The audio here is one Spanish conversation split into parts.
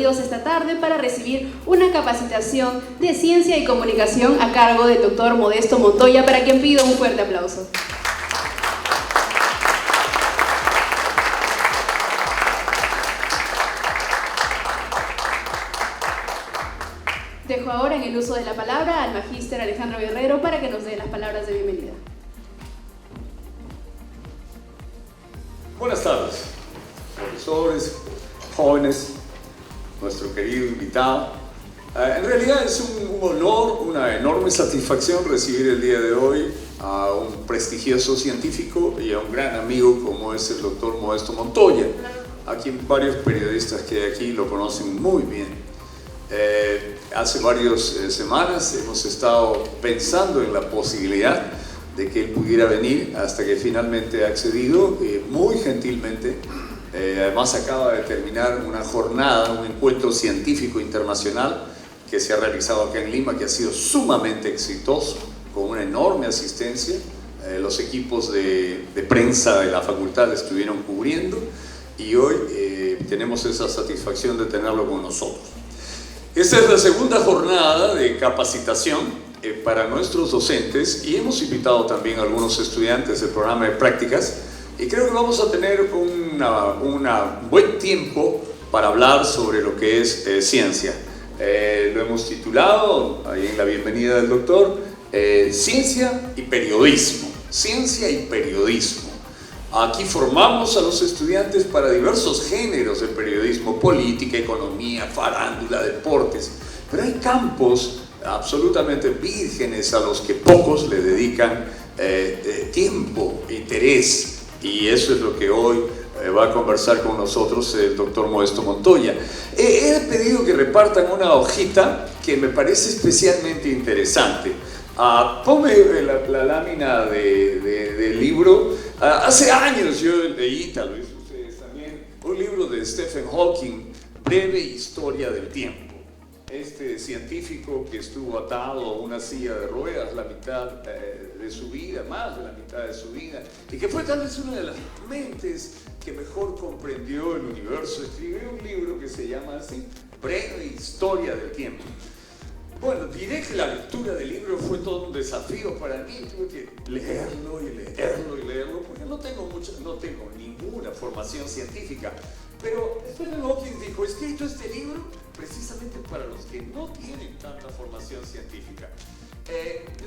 reunidos esta tarde para recibir una capacitación de ciencia y comunicación a cargo del doctor Modesto Montoya, para quien pido un fuerte aplauso. Dejo ahora en el uso de la palabra al magíster Alejandro Guerrero para que nos dé las palabras de bienvenida. Buenas tardes, profesores, jóvenes, nuestro querido invitado. En realidad es un honor, una enorme satisfacción recibir el día de hoy a un prestigioso científico y a un gran amigo como es el doctor Modesto Montoya, a quien varios periodistas que hay aquí lo conocen muy bien. Hace varias semanas hemos estado pensando en la posibilidad de que él pudiera venir, hasta que finalmente ha accedido muy gentilmente. Además acaba de terminar una jornada, un encuentro científico internacional que se ha realizado acá en Lima, que ha sido sumamente exitoso, con una enorme asistencia. Los equipos de prensa de la facultad estuvieron cubriendo y hoy tenemos esa satisfacción de tenerlo con nosotros. Esta es la segunda jornada de capacitación para nuestros docentes y hemos invitado también a algunos estudiantes del programa de prácticas y creo que vamos a tener un buen tiempo para hablar sobre lo que es ciencia. Lo hemos titulado, ahí en la bienvenida del doctor, Ciencia y Periodismo. Ciencia y Periodismo. Aquí formamos a los estudiantes para diversos géneros del periodismo: política, economía, farándula, deportes, pero hay campos absolutamente vírgenes a los que pocos le dedican tiempo, interés, y eso es lo que hoy va a conversar con nosotros el doctor Modesto Montoya. He pedido que repartan una hojita que me parece especialmente interesante. Ponme la lámina del libro. Hace años yo leí, tal vez ustedes también, un libro de Stephen Hawking, Breve Historia del Tiempo. Este científico que estuvo atado a una silla de ruedas la mitad de su vida, más de la mitad de su vida, y que fue tal vez una de las mentes que mejor comprendió el universo, escribió un libro que se llama así, Breve Historia del Tiempo. Bueno, diré que la lectura del libro fue todo un desafío para mí. Tuve que leerlo y leerlo y leerlo, porque no tengo ninguna formación científica. Pero Stephen Hawking dijo: he escrito este libro precisamente para los que no tienen tanta formación científica.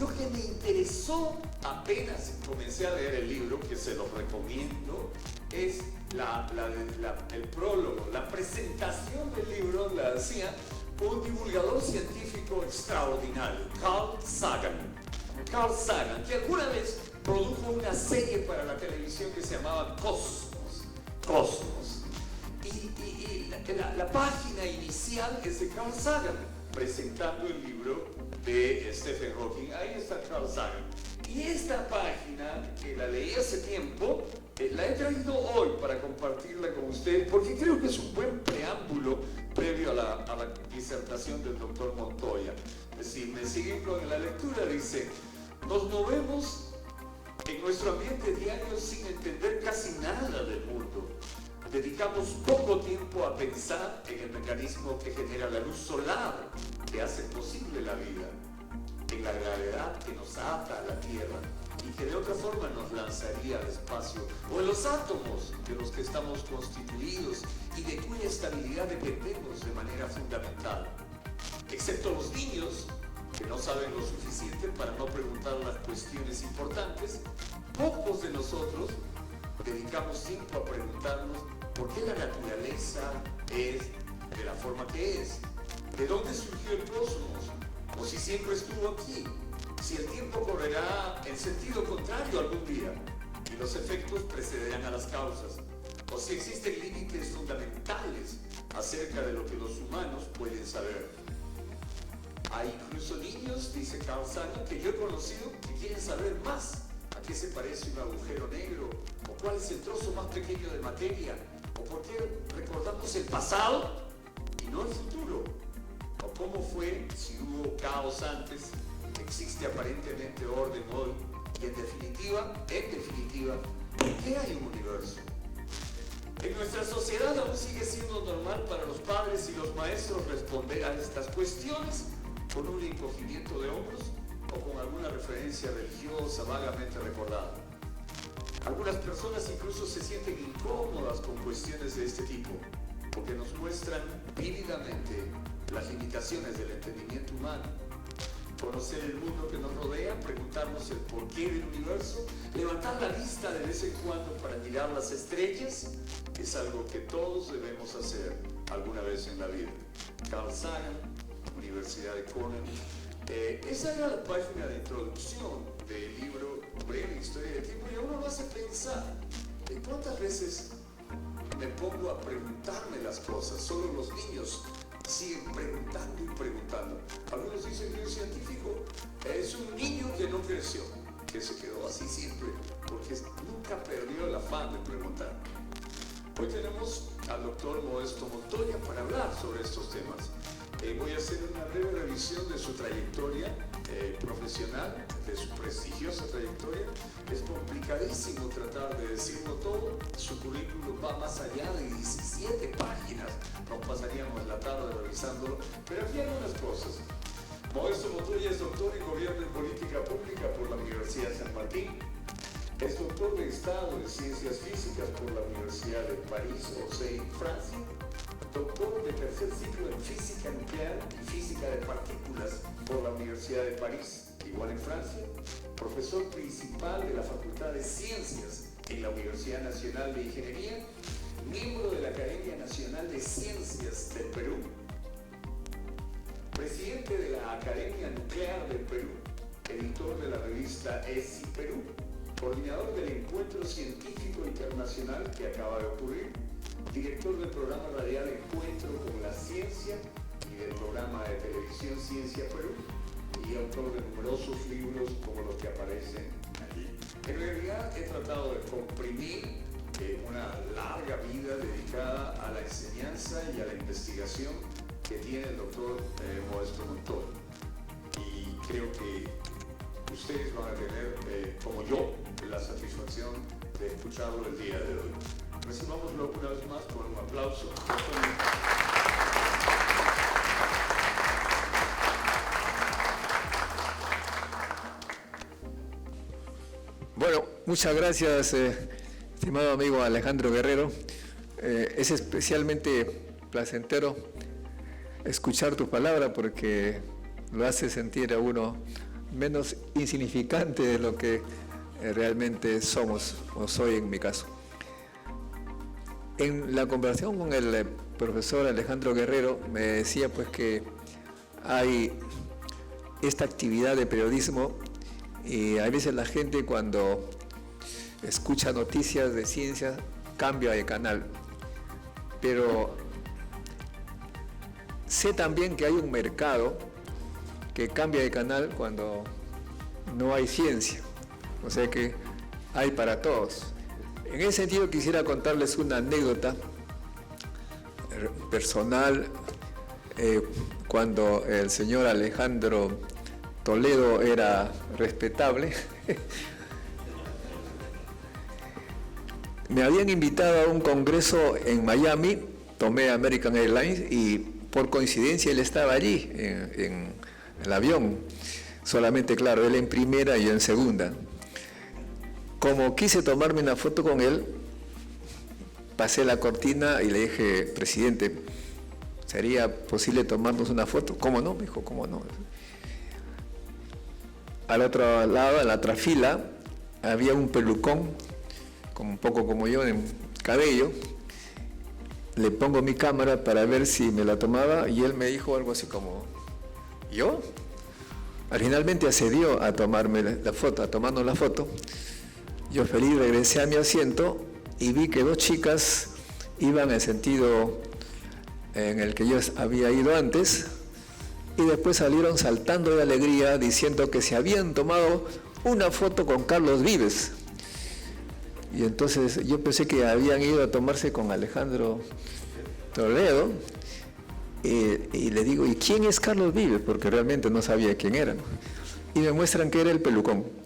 Lo que me interesó apenas comencé a leer el libro, que se los recomiendo, es el prólogo, la presentación del libro la hacía un divulgador científico extraordinario, Carl Sagan. Carl Sagan, que alguna vez produjo una serie para la televisión que se llamaba Cosmos. Y la página inicial es de Carl Sagan, presentando el libro de Stephen Hawking. Ahí está Carl Sagan. Y esta página, que la leí hace tiempo, la he traído hoy para compartirla con ustedes, porque creo que es un buen preámbulo previo a la disertación del doctor Montoya. Si me siguen con la lectura, dice: nos movemos en nuestro ambiente diario sin entender casi nada del mundo. Dedicamos poco tiempo a pensar en el mecanismo que genera la luz solar, que hace posible la vida, en la gravedad que nos ata a la Tierra y que de otra forma nos lanzaría al espacio, o en los átomos de los que estamos constituidos y de cuya estabilidad dependemos de manera fundamental. Excepto los niños, que no saben lo suficiente para no preguntar las cuestiones importantes, pocos de nosotros dedicamos tiempo a preguntarnos por qué la naturaleza es de la forma que es, de dónde surgió el cosmos, o si siempre estuvo aquí, si el tiempo correrá en sentido contrario algún día y los efectos precederán a las causas, o si existen límites fundamentales acerca de lo que los humanos pueden saber. Hay incluso niños, dice Carl Sagan, que yo he conocido, que quieren saber más a qué se parece un agujero negro, o cuál es el trozo más pequeño de materia, o por qué recordamos el pasado y no el futuro, o cómo fue, si hubo caos antes, existe aparentemente orden hoy, y en definitiva, ¿por qué hay un universo? En nuestra sociedad aún sigue siendo normal para los padres y los maestros responder a estas cuestiones con un encogimiento de hombros o con alguna referencia religiosa vagamente recordada. Algunas personas incluso se sienten incómodas con cuestiones de este tipo, porque nos muestran vívidamente las limitaciones del entendimiento humano. Conocer el mundo que nos rodea, preguntarnos el porqué del universo, levantar la vista de vez en cuando para mirar las estrellas, es algo que todos debemos hacer alguna vez en la vida. Carl Sagan, Universidad de Cornell. Esa era la página de introducción del libro Breve Historia del Tiempo, y a uno lo hace pensar de cuántas veces me pongo a preguntarme las cosas. Solo los niños siguen preguntando y preguntando. Algunos dicen que un científico es un niño que no creció, que se quedó así siempre, porque nunca perdió el afán de preguntar. Hoy tenemos al doctor Modesto Montoya para hablar sobre estos temas. Voy a hacer una breve revisión de su trayectoria profesional, de su prestigiosa trayectoria. Es complicadísimo tratar de decirlo todo. Su currículum va más allá de 17 páginas. Nos pasaríamos la tarde revisándolo, pero aquí hay algunas cosas. Modesto Montoya es doctor en Gobierno y Política Pública por la Universidad de San Martín. Es doctor de Estado en Ciencias Físicas por la Universidad de París, Orsay, Francia. Doctor de tercer ciclo en Física Nuclear y Física de Partículas por la Universidad de París, igual en Francia. Profesor principal de la Facultad de Ciencias en la Universidad Nacional de Ingeniería. Miembro de la Academia Nacional de Ciencias del Perú. Presidente de la Academia Nuclear del Perú. Editor de la revista ESI Perú. Coordinador del Encuentro Científico Internacional que acaba de ocurrir. Director del programa radial Encuentro con la Ciencia y del programa de televisión Ciencia Perú, y autor de numerosos libros como los que aparecen allí. En realidad he tratado de comprimir una larga vida dedicada a la enseñanza y a la investigación que tiene el doctor Modesto Montoya, y creo que ustedes van a tener, como yo, la satisfacción de escucharlo el día de hoy. Recibámoslo una vez más con un aplauso. Bueno, muchas gracias, estimado amigo Alejandro Guerrero. Es especialmente placentero escuchar tu palabra porque lo hace sentir a uno menos insignificante de lo que realmente somos, o soy en mi caso. En la conversación con el profesor Alejandro Guerrero me decía pues que hay esta actividad de periodismo y a veces la gente cuando escucha noticias de ciencia cambia de canal, pero sé también que hay un mercado que cambia de canal cuando no hay ciencia, o sea que hay para todos. En ese sentido quisiera contarles una anécdota personal. Cuando el señor Alejandro Toledo era respetable, me habían invitado a un congreso en Miami, tomé American Airlines y por coincidencia él estaba allí en el avión, solamente claro, él en primera y yo en segunda. Como quise tomarme una foto con él, pasé la cortina y le dije, presidente, ¿sería posible tomarnos una foto? ¿Cómo no? Me dijo, ¿cómo no? Al otro lado, en la otra fila, había un pelucón, como un poco como yo, en cabello. Le pongo mi cámara para ver si me la tomaba y él me dijo algo así como, ¿yo? Finalmente accedió a tomarme la foto, a tomarnos la foto. Yo feliz regresé a mi asiento y vi que dos chicas iban en el sentido en el que yo había ido antes y después salieron saltando de alegría diciendo que se habían tomado una foto con Carlos Vives. Y entonces yo pensé que habían ido a tomarse con Alejandro Toledo y le digo, ¿y quién es Carlos Vives? Porque realmente no sabía quién era. Y me muestran que era el pelucón.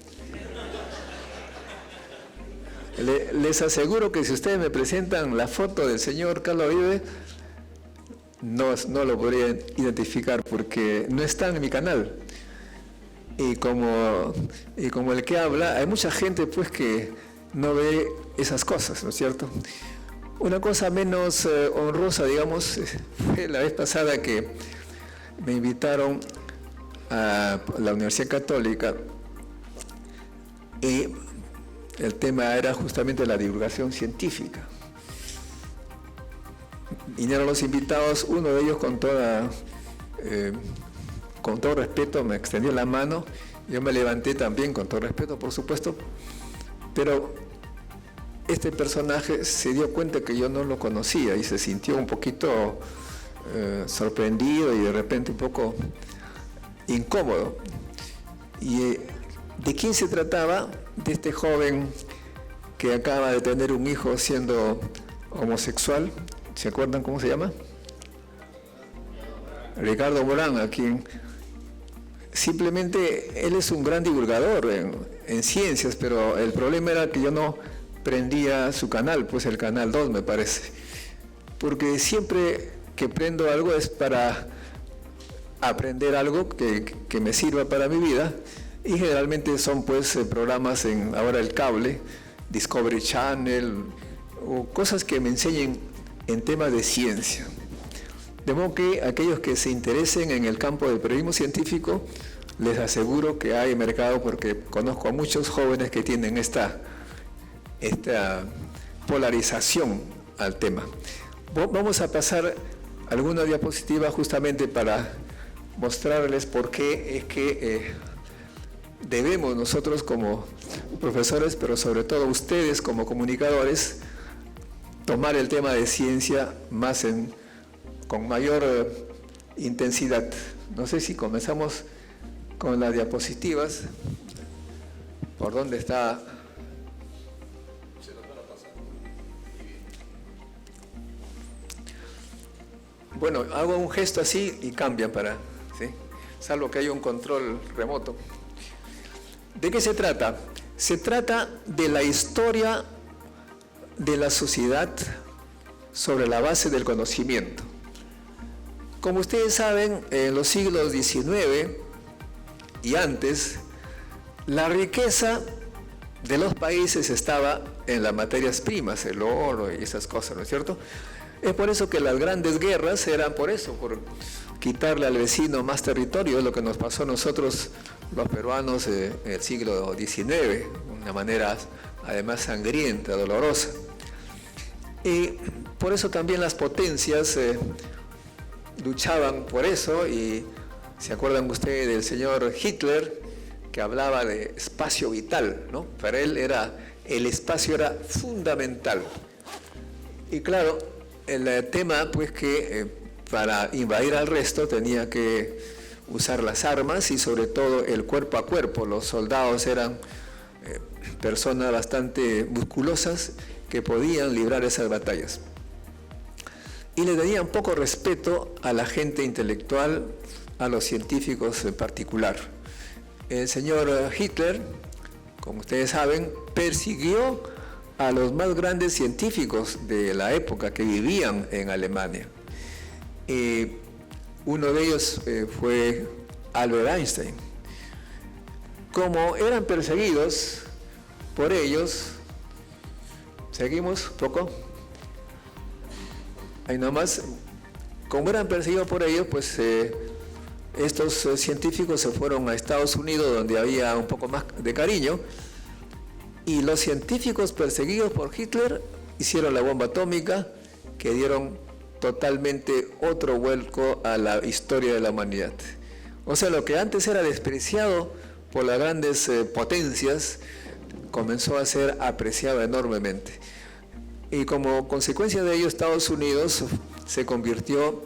Les aseguro que si ustedes me presentan la foto del señor Carlos Vive, no lo podría identificar porque no está en mi canal. Y como el que habla, hay mucha gente pues que no ve esas cosas, ¿no es cierto? Una cosa menos honrosa, digamos, fue la vez pasada que me invitaron a la Universidad Católica y el tema era justamente la divulgación científica. Vinieron los invitados, uno de ellos con todo respeto me extendió la mano, yo me levanté también con todo respeto, por supuesto, pero este personaje se dio cuenta que yo no lo conocía y se sintió un poquito sorprendido y de repente un poco incómodo. ¿Y de quién se trataba? De este joven que acaba de tener un hijo siendo homosexual. ¿Se acuerdan cómo se llama? Ricardo Morán, a quien simplemente él es un gran divulgador en ciencias, pero el problema era que yo no prendía su canal, pues el canal 2 me parece, porque siempre que prendo algo es para aprender algo que me sirva para mi vida, y generalmente son pues programas ahora el cable, Discovery Channel, o cosas que me enseñen en temas de ciencia. De modo que aquellos que se interesen en el campo del periodismo científico, les aseguro que hay mercado, porque conozco a muchos jóvenes que tienen esta polarización al tema. Vamos a pasar alguna diapositiva justamente para mostrarles por qué es que debemos nosotros como profesores, pero sobre todo ustedes como comunicadores, tomar el tema de ciencia con mayor intensidad. No sé si comenzamos con las diapositivas. ¿Por dónde está? Bueno, hago un gesto así y cambian ¿sí? Salvo que haya un control remoto. ¿De qué se trata? Se trata de la historia de la sociedad sobre la base del conocimiento. Como ustedes saben, en los siglos XIX y antes, la riqueza de los países estaba en las materias primas, el oro y esas cosas, ¿no es cierto? Es por eso que las grandes guerras eran por eso, por quitarle al vecino más territorio, es lo que nos pasó a nosotros los peruanos en el siglo XIX, de una manera además sangrienta, dolorosa. Y por eso también las potencias luchaban por eso, y se acuerdan ustedes del señor Hitler, que hablaba de espacio vital, ¿no? Para él el espacio era fundamental. Y claro, el tema pues que para invadir al resto tenía que usar las armas y sobre todo el cuerpo a cuerpo. Los soldados eran personas bastante musculosas que podían librar esas batallas. Y le tenían poco respeto a la gente intelectual, a los científicos en particular. El señor Hitler, como ustedes saben, persiguió a los más grandes científicos de la época que vivían en Alemania. Uno de ellos fue Albert Einstein. Como eran perseguidos por ellos, seguimos un poco, ahí nomás, como eran perseguidos por ellos, pues estos científicos se fueron a Estados Unidos, donde había un poco más de cariño, y los científicos perseguidos por Hitler hicieron la bomba atómica, que dieron totalmente otro vuelco a la historia de la humanidad. O sea, lo que antes era despreciado por las grandes potencias, comenzó a ser apreciado enormemente. Y como consecuencia de ello, Estados Unidos se convirtió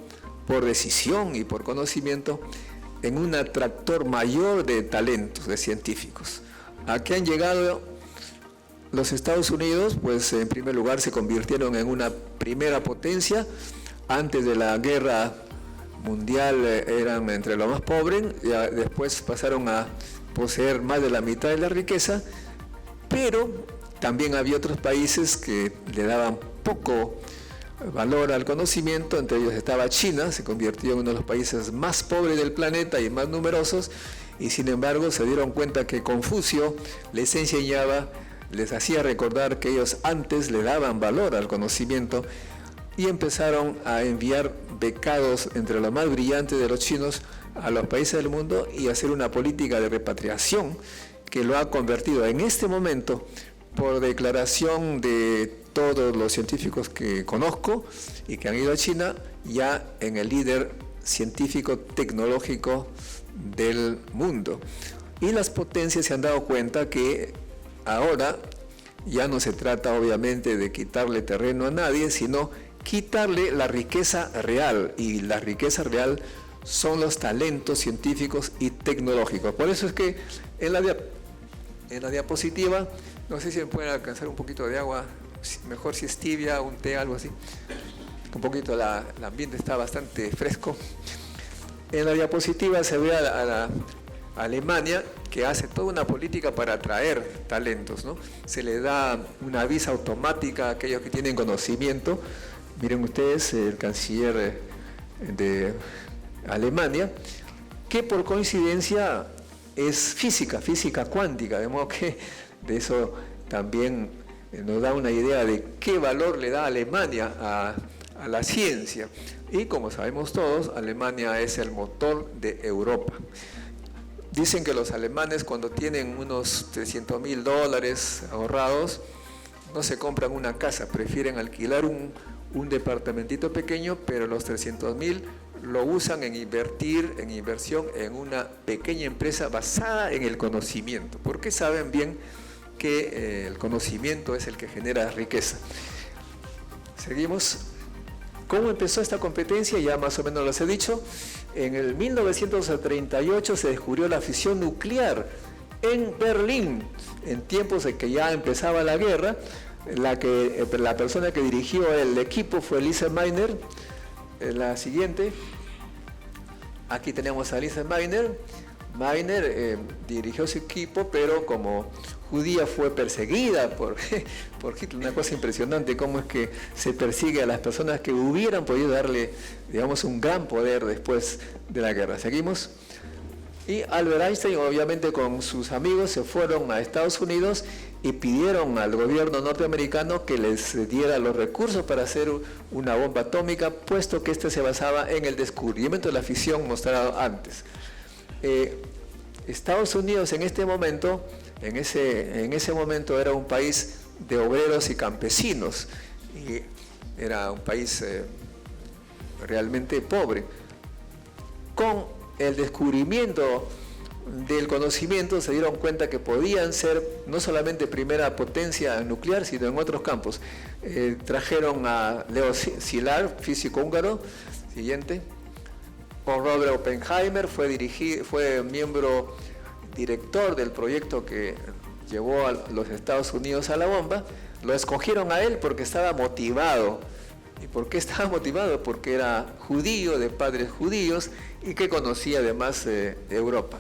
por decisión y por conocimiento en un atractor mayor de talentos, de científicos. ¿A qué han llegado los Estados Unidos? Pues en primer lugar se convirtieron en una primera potencia. Antes de la guerra mundial eran entre los más pobres, ya después pasaron a poseer más de la mitad de la riqueza, pero también había otros países que le daban poco valor al conocimiento, entre ellos estaba China, se convirtió en uno de los países más pobres del planeta y más numerosos, y sin embargo se dieron cuenta que Confucio les enseñaba, les hacía recordar que ellos antes le daban valor al conocimiento, y empezaron a enviar becados entre los más brillantes de los chinos a los países del mundo y hacer una política de repatriación que lo ha convertido en este momento, por declaración de todos los científicos que conozco y que han ido a China, ya en el líder científico tecnológico del mundo. Y las potencias se han dado cuenta que ahora ya no se trata obviamente de quitarle terreno a nadie, sino quitarle la riqueza real, y la riqueza real son los talentos científicos y tecnológicos. Por eso es que en la diapositiva, no sé si me pueden alcanzar un poquito de agua, mejor si es tibia, un té, algo así. Un poquito, el ambiente está bastante fresco. En la diapositiva se ve a la Alemania, que hace toda una política para atraer talentos, ¿no? Se le da una visa automática a aquellos que tienen conocimiento. Miren ustedes, el canciller de Alemania, que por coincidencia es física cuántica, de modo que de eso también nos da una idea de qué valor le da Alemania a la ciencia. Y como sabemos todos, Alemania es el motor de Europa. Dicen que los alemanes, cuando tienen unos $300.000 ahorrados, no se compran una casa, prefieren alquilar un departamentito pequeño, pero los 300.000 lo usan en inversión en una pequeña empresa basada en el conocimiento, porque saben bien que el conocimiento es el que genera riqueza. Seguimos. ¿Cómo empezó esta competencia? Ya más o menos les he dicho. En el 1938 se descubrió la fisión nuclear en Berlín, en tiempos de que ya empezaba la guerra. La persona que dirigió el equipo fue Lise Meitner. La siguiente, aquí tenemos a Lise Meitner. Meitner dirigió su equipo, pero como judía fue perseguida por Hitler. Una cosa impresionante, cómo es que se persigue a las personas que hubieran podido darle, digamos, un gran poder después de la guerra. Seguimos. Y Albert Einstein, obviamente con sus amigos, se fueron a Estados Unidos y pidieron al gobierno norteamericano que les diera los recursos para hacer una bomba atómica, puesto que este se basaba en el descubrimiento de la fisión mostrado antes. Estados Unidos en ese momento era un país de obreros y campesinos, y era un país realmente pobre. Con el descubrimiento del conocimiento se dieron cuenta que podían ser no solamente primera potencia nuclear, sino en otros campos. Trajeron a Leo Szilard, físico húngaro. Siguiente. Con Robert Oppenheimer, fue miembro director del proyecto que llevó a los Estados Unidos a la bomba. Lo escogieron a él porque estaba motivado. ¿Y por qué estaba motivado? Porque era judío, de padres judíos, y que conocía además Europa.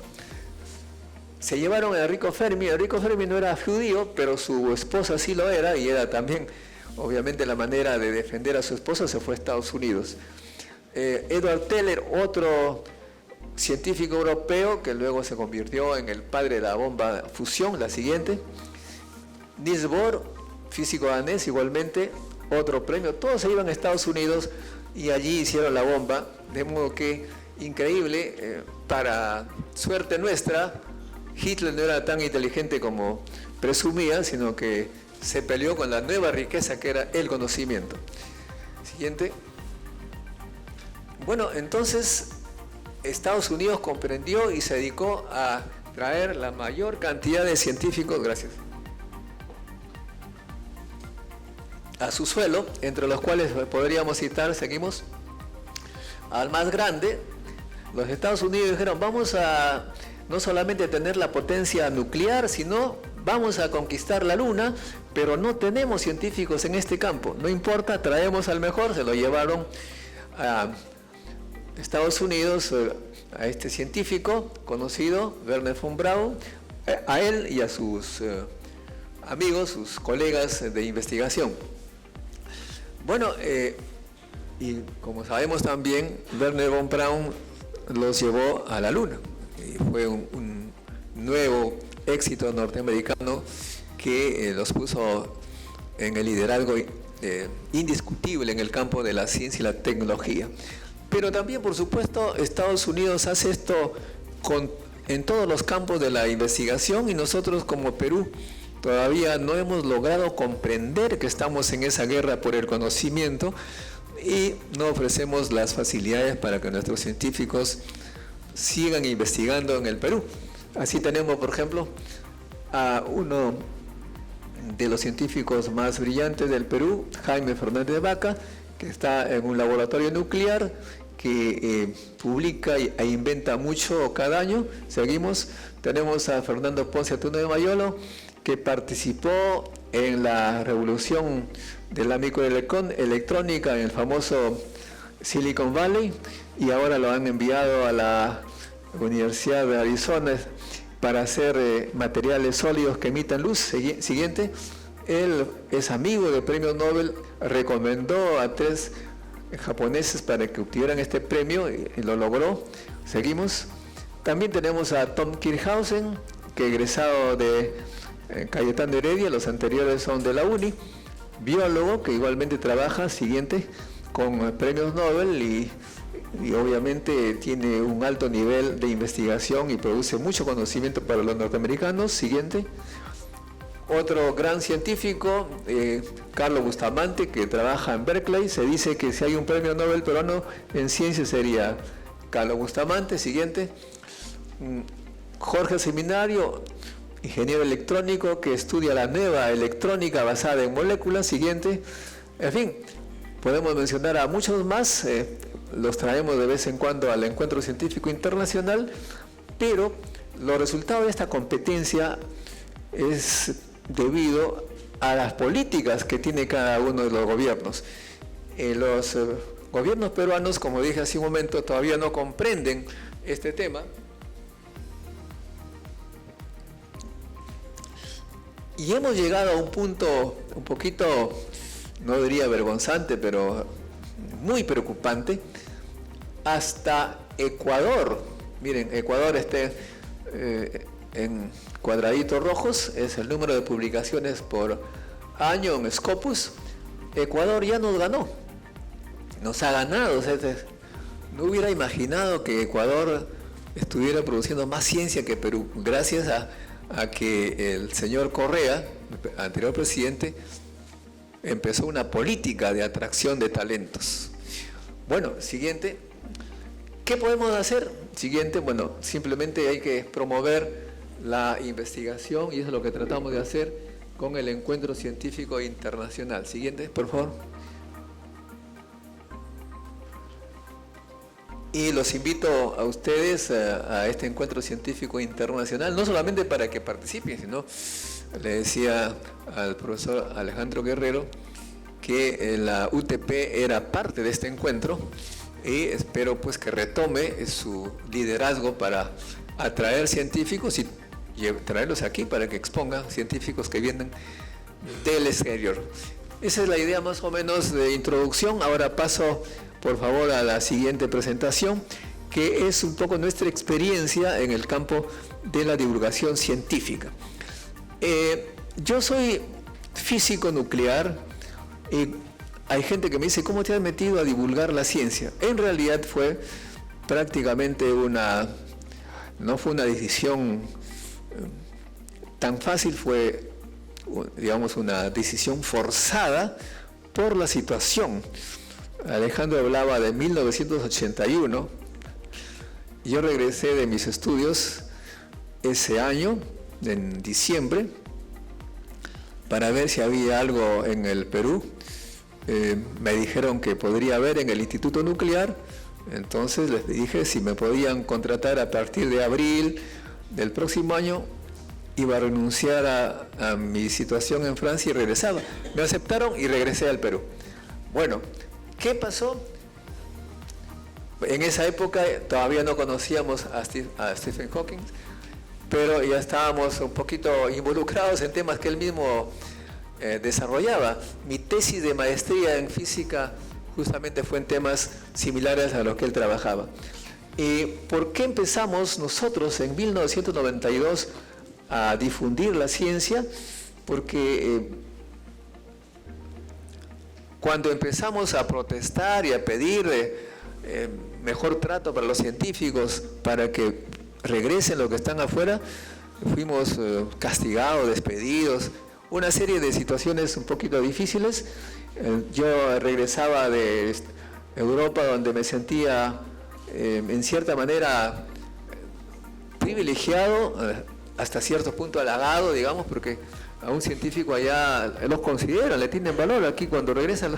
Se llevaron a Enrico Fermi. Enrico Fermi no era judío, pero su esposa sí lo era, y era también, obviamente, la manera de defender a su esposa. Se fue a Estados Unidos. Edward Teller, otro científico europeo que luego se convirtió en el padre de la bomba fusión. La siguiente. Niels Bohr, físico danés, igualmente, otro premio. Todos se iban a Estados Unidos y allí hicieron la bomba, de modo que, increíble, para suerte nuestra, Hitler no era tan inteligente como presumía, sino que se peleó con la nueva riqueza que era el conocimiento. Siguiente. Bueno, entonces Estados Unidos comprendió y se dedicó a traer la mayor cantidad de científicos, gracias, a su suelo, entre los cuales podríamos citar, seguimos, al más grande. Los Estados Unidos dijeron, vamos a no solamente tener la potencia nuclear, sino vamos a conquistar la Luna, pero no tenemos científicos en este campo. No importa, traemos al mejor. Se lo llevaron a Estados Unidos, a este científico conocido, Wernher von Braun, a él y a amigos, sus colegas de investigación. Bueno, y como sabemos también, Wernher von Braun los llevó a la Luna. Y fue un nuevo éxito norteamericano que los puso en el liderazgo indiscutible en el campo de la ciencia y la tecnología. Pero también, por supuesto, Estados Unidos hace esto en todos los campos de la investigación, y nosotros como Perú todavía no hemos logrado comprender que estamos en esa guerra por el conocimiento y no ofrecemos las facilidades para que nuestros científicos sigan investigando en el Perú. Así tenemos, por ejemplo, a uno de los científicos más brillantes del Perú, Jaime Fernández de Vaca, que está en un laboratorio nuclear, que publica e inventa mucho cada año. Seguimos, tenemos a Fernando Ponce Atuno de Mayolo, que participó en la revolución de la microelectrónica en el famoso Silicon Valley, y ahora lo han enviado a la Universidad de Arizona para hacer materiales sólidos que emitan luz. Siguiente, él es amigo del premio Nobel, recomendó a 3 japoneses para que obtuvieran este premio y lo logró. Seguimos. También tenemos a Tom Kirchhausen, que egresado de Cayetano Heredia, los anteriores son de la UNI, biólogo que igualmente trabaja, siguiente, con premios Nobel y obviamente tiene un alto nivel de investigación y produce mucho conocimiento para los norteamericanos. Siguiente. Otro gran científico, Carlo Bustamante, que trabaja en Berkeley. Se dice que si hay un premio Nobel peruano en ciencia sería Carlo Bustamante. Siguiente. Jorge Seminario, ingeniero electrónico que estudia la nueva electrónica basada en moléculas. Siguiente. En fin, podemos mencionar a muchos más. Los traemos de vez en cuando al Encuentro Científico Internacional, pero los resultados de esta competencia es debido a las políticas que tiene cada uno de los gobiernos. Los gobiernos peruanos, como dije hace un momento, todavía no comprenden este tema. Y hemos llegado a un punto un poquito, no diría vergonzante, pero muy preocupante. Hasta Ecuador, miren, Ecuador está en cuadraditos rojos, es el número de publicaciones por año en Scopus. Ecuador ya nos ganó, nos ha ganado. O sea, no hubiera imaginado que Ecuador estuviera produciendo más ciencia que Perú, gracias a que el señor Correa, el anterior presidente, empezó una política de atracción de talentos. Bueno, siguiente. ¿Qué podemos hacer? Siguiente, bueno, simplemente hay que promover la investigación, y eso es lo que tratamos de hacer con el Encuentro Científico Internacional. Siguiente, por favor. Y los invito a ustedes a este Encuentro Científico Internacional, no solamente para que participen, sino, le decía al profesor Alejandro Guerrero que la UTP era parte de este encuentro, y espero pues que retome su liderazgo para atraer científicos y traerlos aquí para que expongan científicos que vienen del exterior. Esa es la idea más o menos de introducción. Ahora paso, por favor, a la siguiente presentación, que es un poco nuestra experiencia en el campo de la divulgación científica. Yo soy físico nuclear y hay gente que me dice, ¿cómo te has metido a divulgar la ciencia? En realidad fue prácticamente no fue una decisión tan fácil, fue, digamos, una decisión forzada por la situación. Alejandro hablaba de 1981. Yo regresé de mis estudios ese año, en diciembre, para ver si había algo en el Perú. Me dijeron que podría haber en el Instituto Nuclear, entonces les dije si me podían contratar a partir de abril del próximo año. Iba a renunciar a mi situación en Francia y regresaba. Me aceptaron y regresé al Perú. Bueno, ¿qué pasó? En esa época todavía no conocíamos a Stephen Hawking. pero ya estábamos un poquito involucrados en temas que él mismo desarrollaba. Mi tesis de maestría en física justamente fue en temas similares a los que él trabajaba. ¿Y por qué empezamos nosotros en 1992 a difundir la ciencia? Porque cuando empezamos a protestar y a pedir mejor trato para los científicos, para que regresen los que están afuera, fuimos castigados, despedidos, una serie de situaciones un poquito difíciles. Yo regresaba de Europa, donde me sentía en cierta manera privilegiado, hasta cierto punto halagado, digamos, porque a un científico allá los consideran, le tienen valor. Aquí cuando regresan,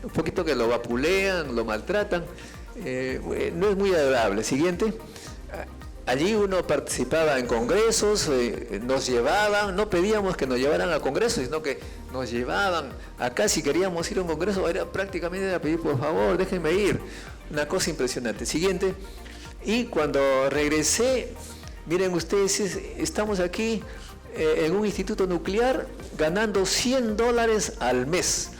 un poquito que lo vapulean, lo maltratan, no es muy agradable. Siguiente. Allí uno participaba en congresos, nos llevaban, no pedíamos que nos llevaran a congresos, sino que nos llevaban. Acá si queríamos ir a un congreso, era prácticamente a pedir, por favor, déjenme ir. Una cosa impresionante. Siguiente. Y cuando regresé, miren ustedes, estamos aquí en un instituto nuclear ganando $100 al mes.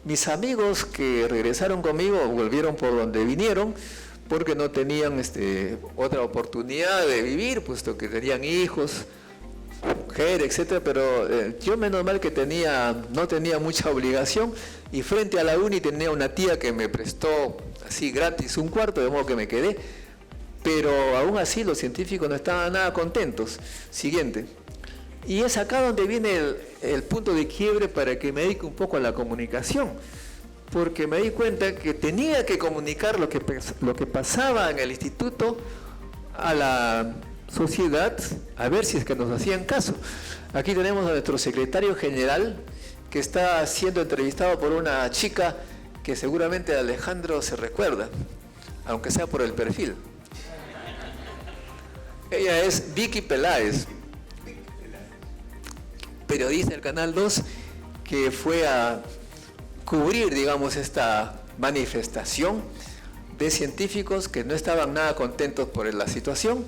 Mis amigos que regresaron conmigo volvieron por donde vinieron, porque no tenían otra oportunidad de vivir, puesto que tenían hijos, mujer, etcétera. Pero yo menos mal que no tenía mucha obligación, y frente a la uni tenía una tía que me prestó así gratis un cuarto, de modo que me quedé. Pero aún así los científicos no estaban nada contentos. Siguiente. Y es acá donde viene el punto de quiebre para que me dedique un poco a la comunicación. Porque me di cuenta que tenía que comunicar lo que pasaba en el instituto a la sociedad, a ver si es que nos hacían caso. Aquí tenemos a nuestro secretario general, que está siendo entrevistado por una chica que seguramente Alejandro se recuerda, aunque sea por el perfil. Ella es Vicky Peláez, periodista del Canal 2, que fue a cubrir, digamos, esta manifestación de científicos que no estaban nada contentos por la situación,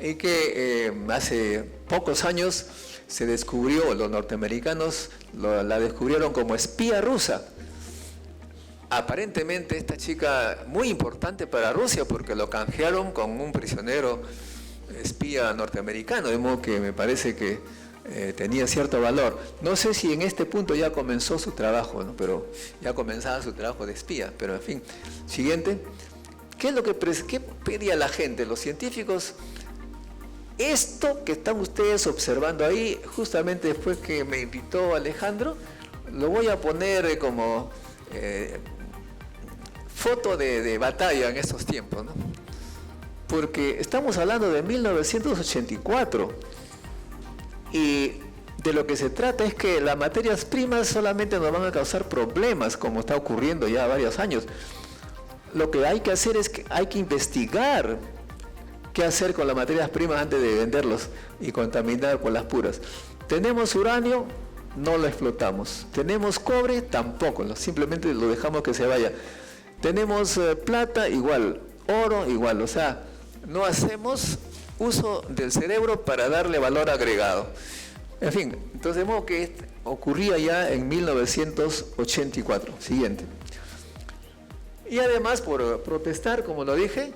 y que hace pocos años se descubrió, los norteamericanos la descubrieron como espía rusa. Aparentemente esta chica muy importante para Rusia, porque lo canjearon con un prisionero espía norteamericano, de modo que me parece que tenía cierto valor. No sé si en este punto ya comenzó su trabajo, ¿no? Pero ya comenzaba su trabajo de espía, pero en fin. Siguiente. ¿Qué es lo que pedía la gente, los científicos? Esto que están ustedes observando ahí, justamente después que me invitó Alejandro, lo voy a poner como foto de batalla en estos tiempos, ¿no? Porque estamos hablando de 1984. Y de lo que se trata es que las materias primas solamente nos van a causar problemas, como está ocurriendo ya varios años. Lo que hay que hacer es que hay que investigar qué hacer con las materias primas antes de venderlos y contaminar con las puras. Tenemos uranio, no lo explotamos. Tenemos cobre, tampoco, simplemente lo dejamos que se vaya. Tenemos plata, igual. Oro, igual. O sea, no hacemos uso del cerebro para darle valor agregado. En fin, entonces de modo que ocurría ya en 1984. Siguiente. Y además, por protestar, como lo dije,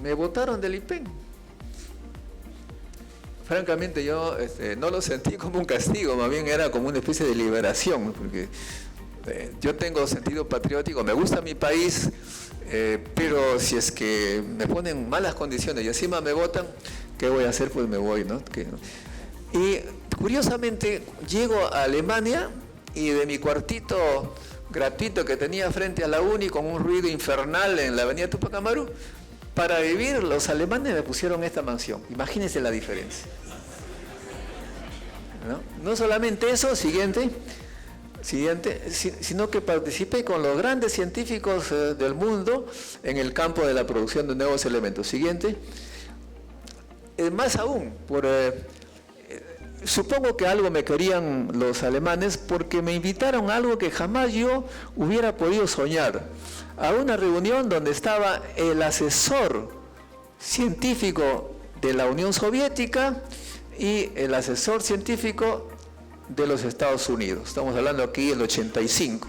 me botaron del IPEN. Francamente yo no lo sentí como un castigo, más bien era como una especie de liberación, porque yo tengo sentido patriótico, me gusta mi país, pero si es que me ponen malas condiciones y encima me votan, ¿qué voy a hacer? Pues me voy, ¿no? Y curiosamente llego a Alemania y de mi cuartito gratuito que tenía frente a la uni con un ruido infernal en la avenida Tupac Amaru, para vivir los alemanes me pusieron esta mansión. Imagínense la diferencia. No solamente eso, siguiente, sino que participé con los grandes científicos del mundo en el campo de la producción de nuevos elementos. Siguiente. Más aún, supongo que algo me querían los alemanes, porque me invitaron a algo que jamás yo hubiera podido soñar, a una reunión donde estaba el asesor científico de la Unión Soviética y el asesor científico de los Estados Unidos. Estamos hablando aquí del 85.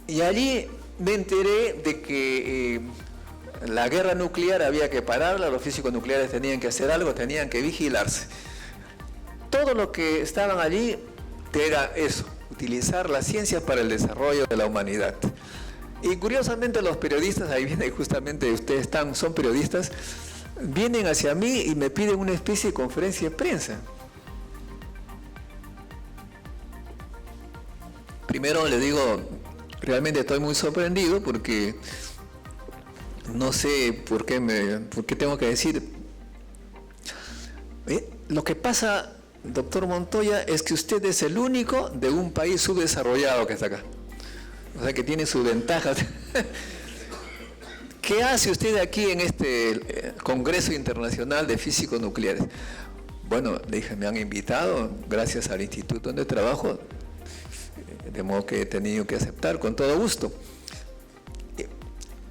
Y allí me enteré de que la guerra nuclear había que pararla, los físicos nucleares tenían que hacer algo, tenían que vigilarse. Todo lo que estaban allí era eso, utilizar la ciencia para el desarrollo de la humanidad. Y curiosamente los periodistas, ahí viene justamente, ustedes son periodistas, vienen hacia mí y me piden una especie de conferencia de prensa. Primero le digo, realmente estoy muy sorprendido porque no sé por qué tengo que decir. Lo que pasa, doctor Montoya, es que usted es el único de un país subdesarrollado que está acá. O sea que tiene sus ventajas. ¿Qué hace usted aquí en este Congreso Internacional de Físicos Nucleares? Bueno, le dije, me han invitado gracias al instituto donde trabajo, de modo que he tenido que aceptar con todo gusto.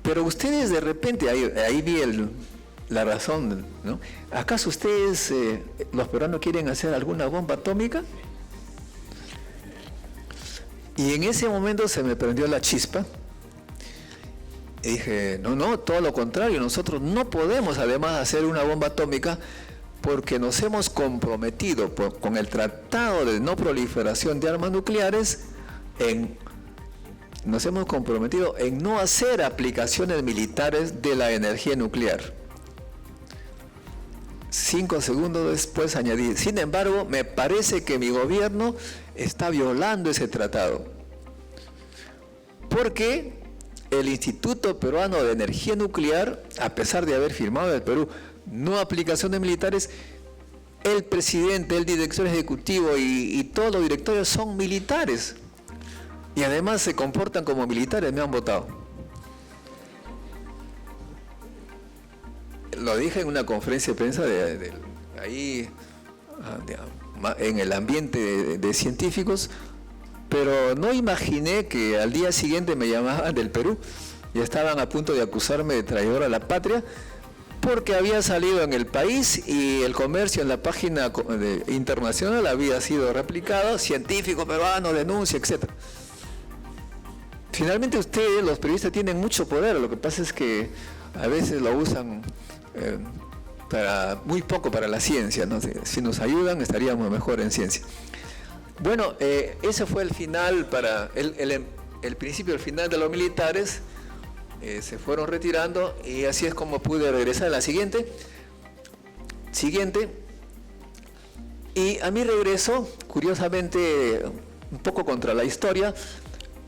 Pero ustedes de repente, ahí vi la razón, ¿no? ¿Acaso ustedes, los peruanos, quieren hacer alguna bomba atómica? Y en ese momento se me prendió la chispa. Y dije, no, todo lo contrario, nosotros no podemos además hacer una bomba atómica porque nos hemos comprometido con el Tratado de No Proliferación de Armas Nucleares nos hemos comprometido en no hacer aplicaciones militares de la energía nuclear. 5 segundos después añadí, sin embargo, me parece que mi gobierno está violando ese tratado. Porque el Instituto Peruano de Energía Nuclear, a pesar de haber firmado en el Perú no aplicaciones militares, el presidente, el director ejecutivo y todos los directorios son militares. Y además se comportan como militares, me han votado. Lo dije en una conferencia de prensa en el ambiente de científicos, pero no imaginé que al día siguiente me llamaban del Perú y estaban a punto de acusarme de traidor a la patria porque había salido en El País y el comercio en la página internacional había sido replicado, científico peruano denuncia, etc. Finalmente ustedes, los periodistas, tienen mucho poder, lo que pasa es que a veces lo usan muy poco para la ciencia, ¿no? Si nos ayudan estaríamos mejor en ciencia. Bueno, ese fue el final, el principio y el final de los militares. Se fueron retirando y así es como pude regresar a la siguiente. Y a mi regreso, curiosamente, un poco contra la historia,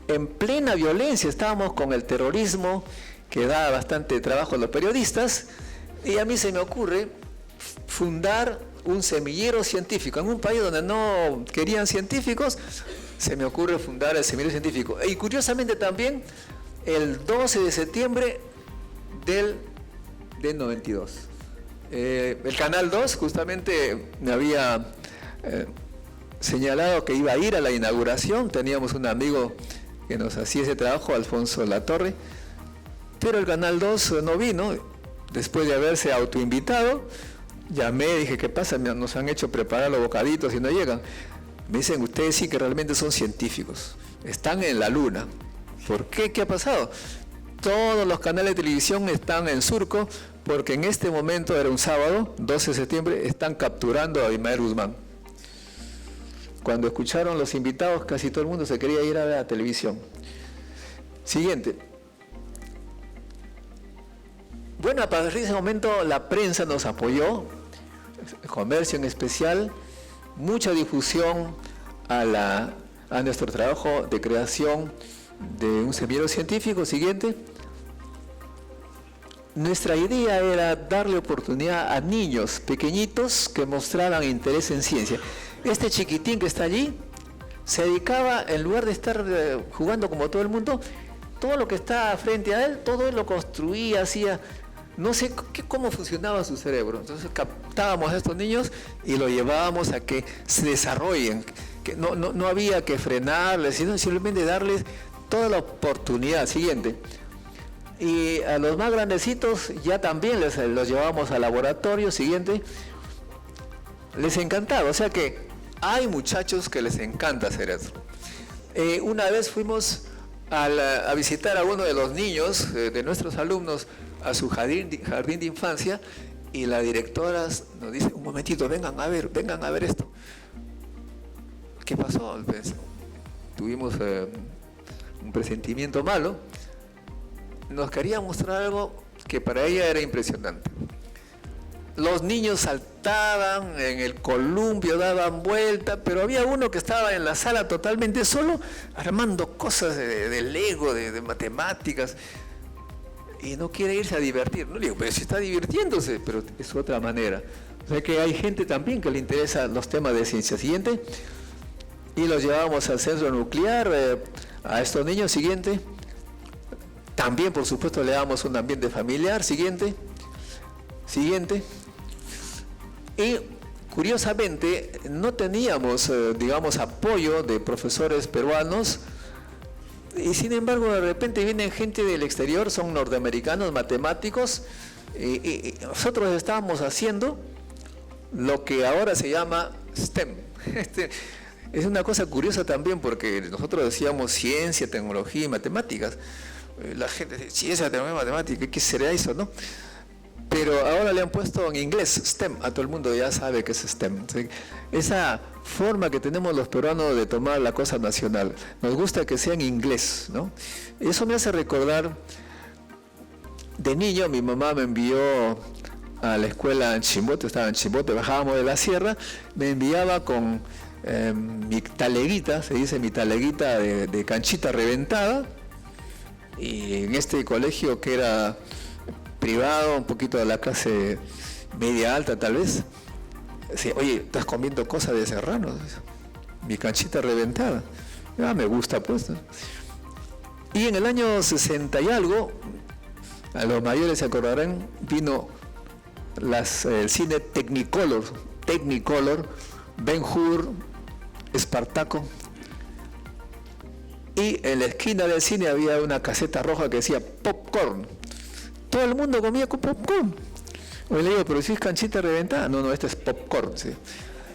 en plena violencia, estábamos con el terrorismo que da bastante trabajo a los periodistas, y a mí se me ocurre fundar un semillero científico. En un país donde no querían científicos, se me ocurre fundar el semillero científico. Y curiosamente también, el 12 de septiembre del 92. El Canal 2 justamente me había señalado que iba a ir a la inauguración. Teníamos un amigo que nos hacía ese trabajo, Alfonso Latorre, pero el Canal 2 no vino. Después de haberse autoinvitado, llamé, dije, ¿qué pasa? Nos han hecho preparar los bocaditos y no llegan. Me dicen, ustedes sí que realmente son científicos, están en la luna. ¿Por qué? ¿Qué ha pasado? Todos los canales de televisión están en surco porque en este momento, era un sábado, 12 de septiembre, están capturando a Abimael Guzmán. Cuando escucharon los invitados, casi todo el mundo se quería ir a la televisión. Siguiente. Bueno, a partir de ese momento la prensa nos apoyó, el comercio en especial, mucha difusión a nuestro trabajo de creación de un semillero científico. Siguiente. Nuestra idea era darle oportunidad a niños pequeñitos que mostraran interés en ciencia. Este chiquitín que está allí se dedicaba, en lugar de estar jugando como todo el mundo, todo lo que está frente a él, todo él lo construía, hacía, no sé cómo funcionaba su cerebro. Entonces captábamos a estos niños y lo llevábamos a que se desarrollen, que no había que frenarles, sino simplemente darles toda la oportunidad. Siguiente. Y a los más grandecitos ya también los llevábamos al laboratorio. Siguiente. les encantaba. O sea que hay muchachos que les encanta hacer eso. Una vez fuimos a visitar a uno de los niños de nuestros alumnos a su jardín de infancia, y la directora nos dice: un momentito, vengan a ver esto. ¿Qué pasó? Pues, tuvimos un presentimiento malo. Nos quería mostrar algo que para ella era impresionante. Los niños saltaban en el columpio, daban vuelta, pero había uno que estaba en la sala totalmente solo, armando cosas de Lego, de matemáticas, y no quiere irse a divertir. No le digo, pero si está divirtiéndose, pero es otra manera. O sea que hay gente también que le interesan los temas de ciencia. Siguiente. Y los llevamos al centro nuclear, a estos niños. Siguiente. También, por supuesto, le damos un ambiente familiar. Siguiente. Siguiente. Y curiosamente no teníamos, digamos, apoyo de profesores peruanos, y sin embargo de repente vienen gente del exterior, son norteamericanos, matemáticos, y nosotros estábamos haciendo lo que ahora se llama STEM. Es una cosa curiosa también, porque nosotros decíamos ciencia, tecnología y matemáticas. La gente dice, ciencia, tecnología y matemáticas, ¿qué será eso, no? Pero ahora le han puesto en inglés STEM, a todo el mundo ya sabe que es STEM. ¿Sí? Esa forma que tenemos los peruanos de tomar la cosa nacional, nos gusta que sea en inglés, ¿no? Y eso me hace recordar, de niño mi mamá me envió a la escuela en Chimbote, estaba en Chimbote, bajábamos de la sierra, me enviaba con mi taleguita, se dice mi taleguita de canchita reventada, y en este colegio que era privado, un poquito de la clase media alta tal vez, decía, oye, estás comiendo cosas de serranos, mi canchita reventada. Ah, me gusta pues, ¿no? Y en el año 60 y algo, a los mayores se acordarán, vino el cine Technicolor, Ben-Hur, Espartaco, y en la esquina del cine había una caseta roja que decía popcorn. Todo el mundo comía con popcorn. Hoy le digo, pero si es canchita reventada. No, este es popcorn. ¿Sí?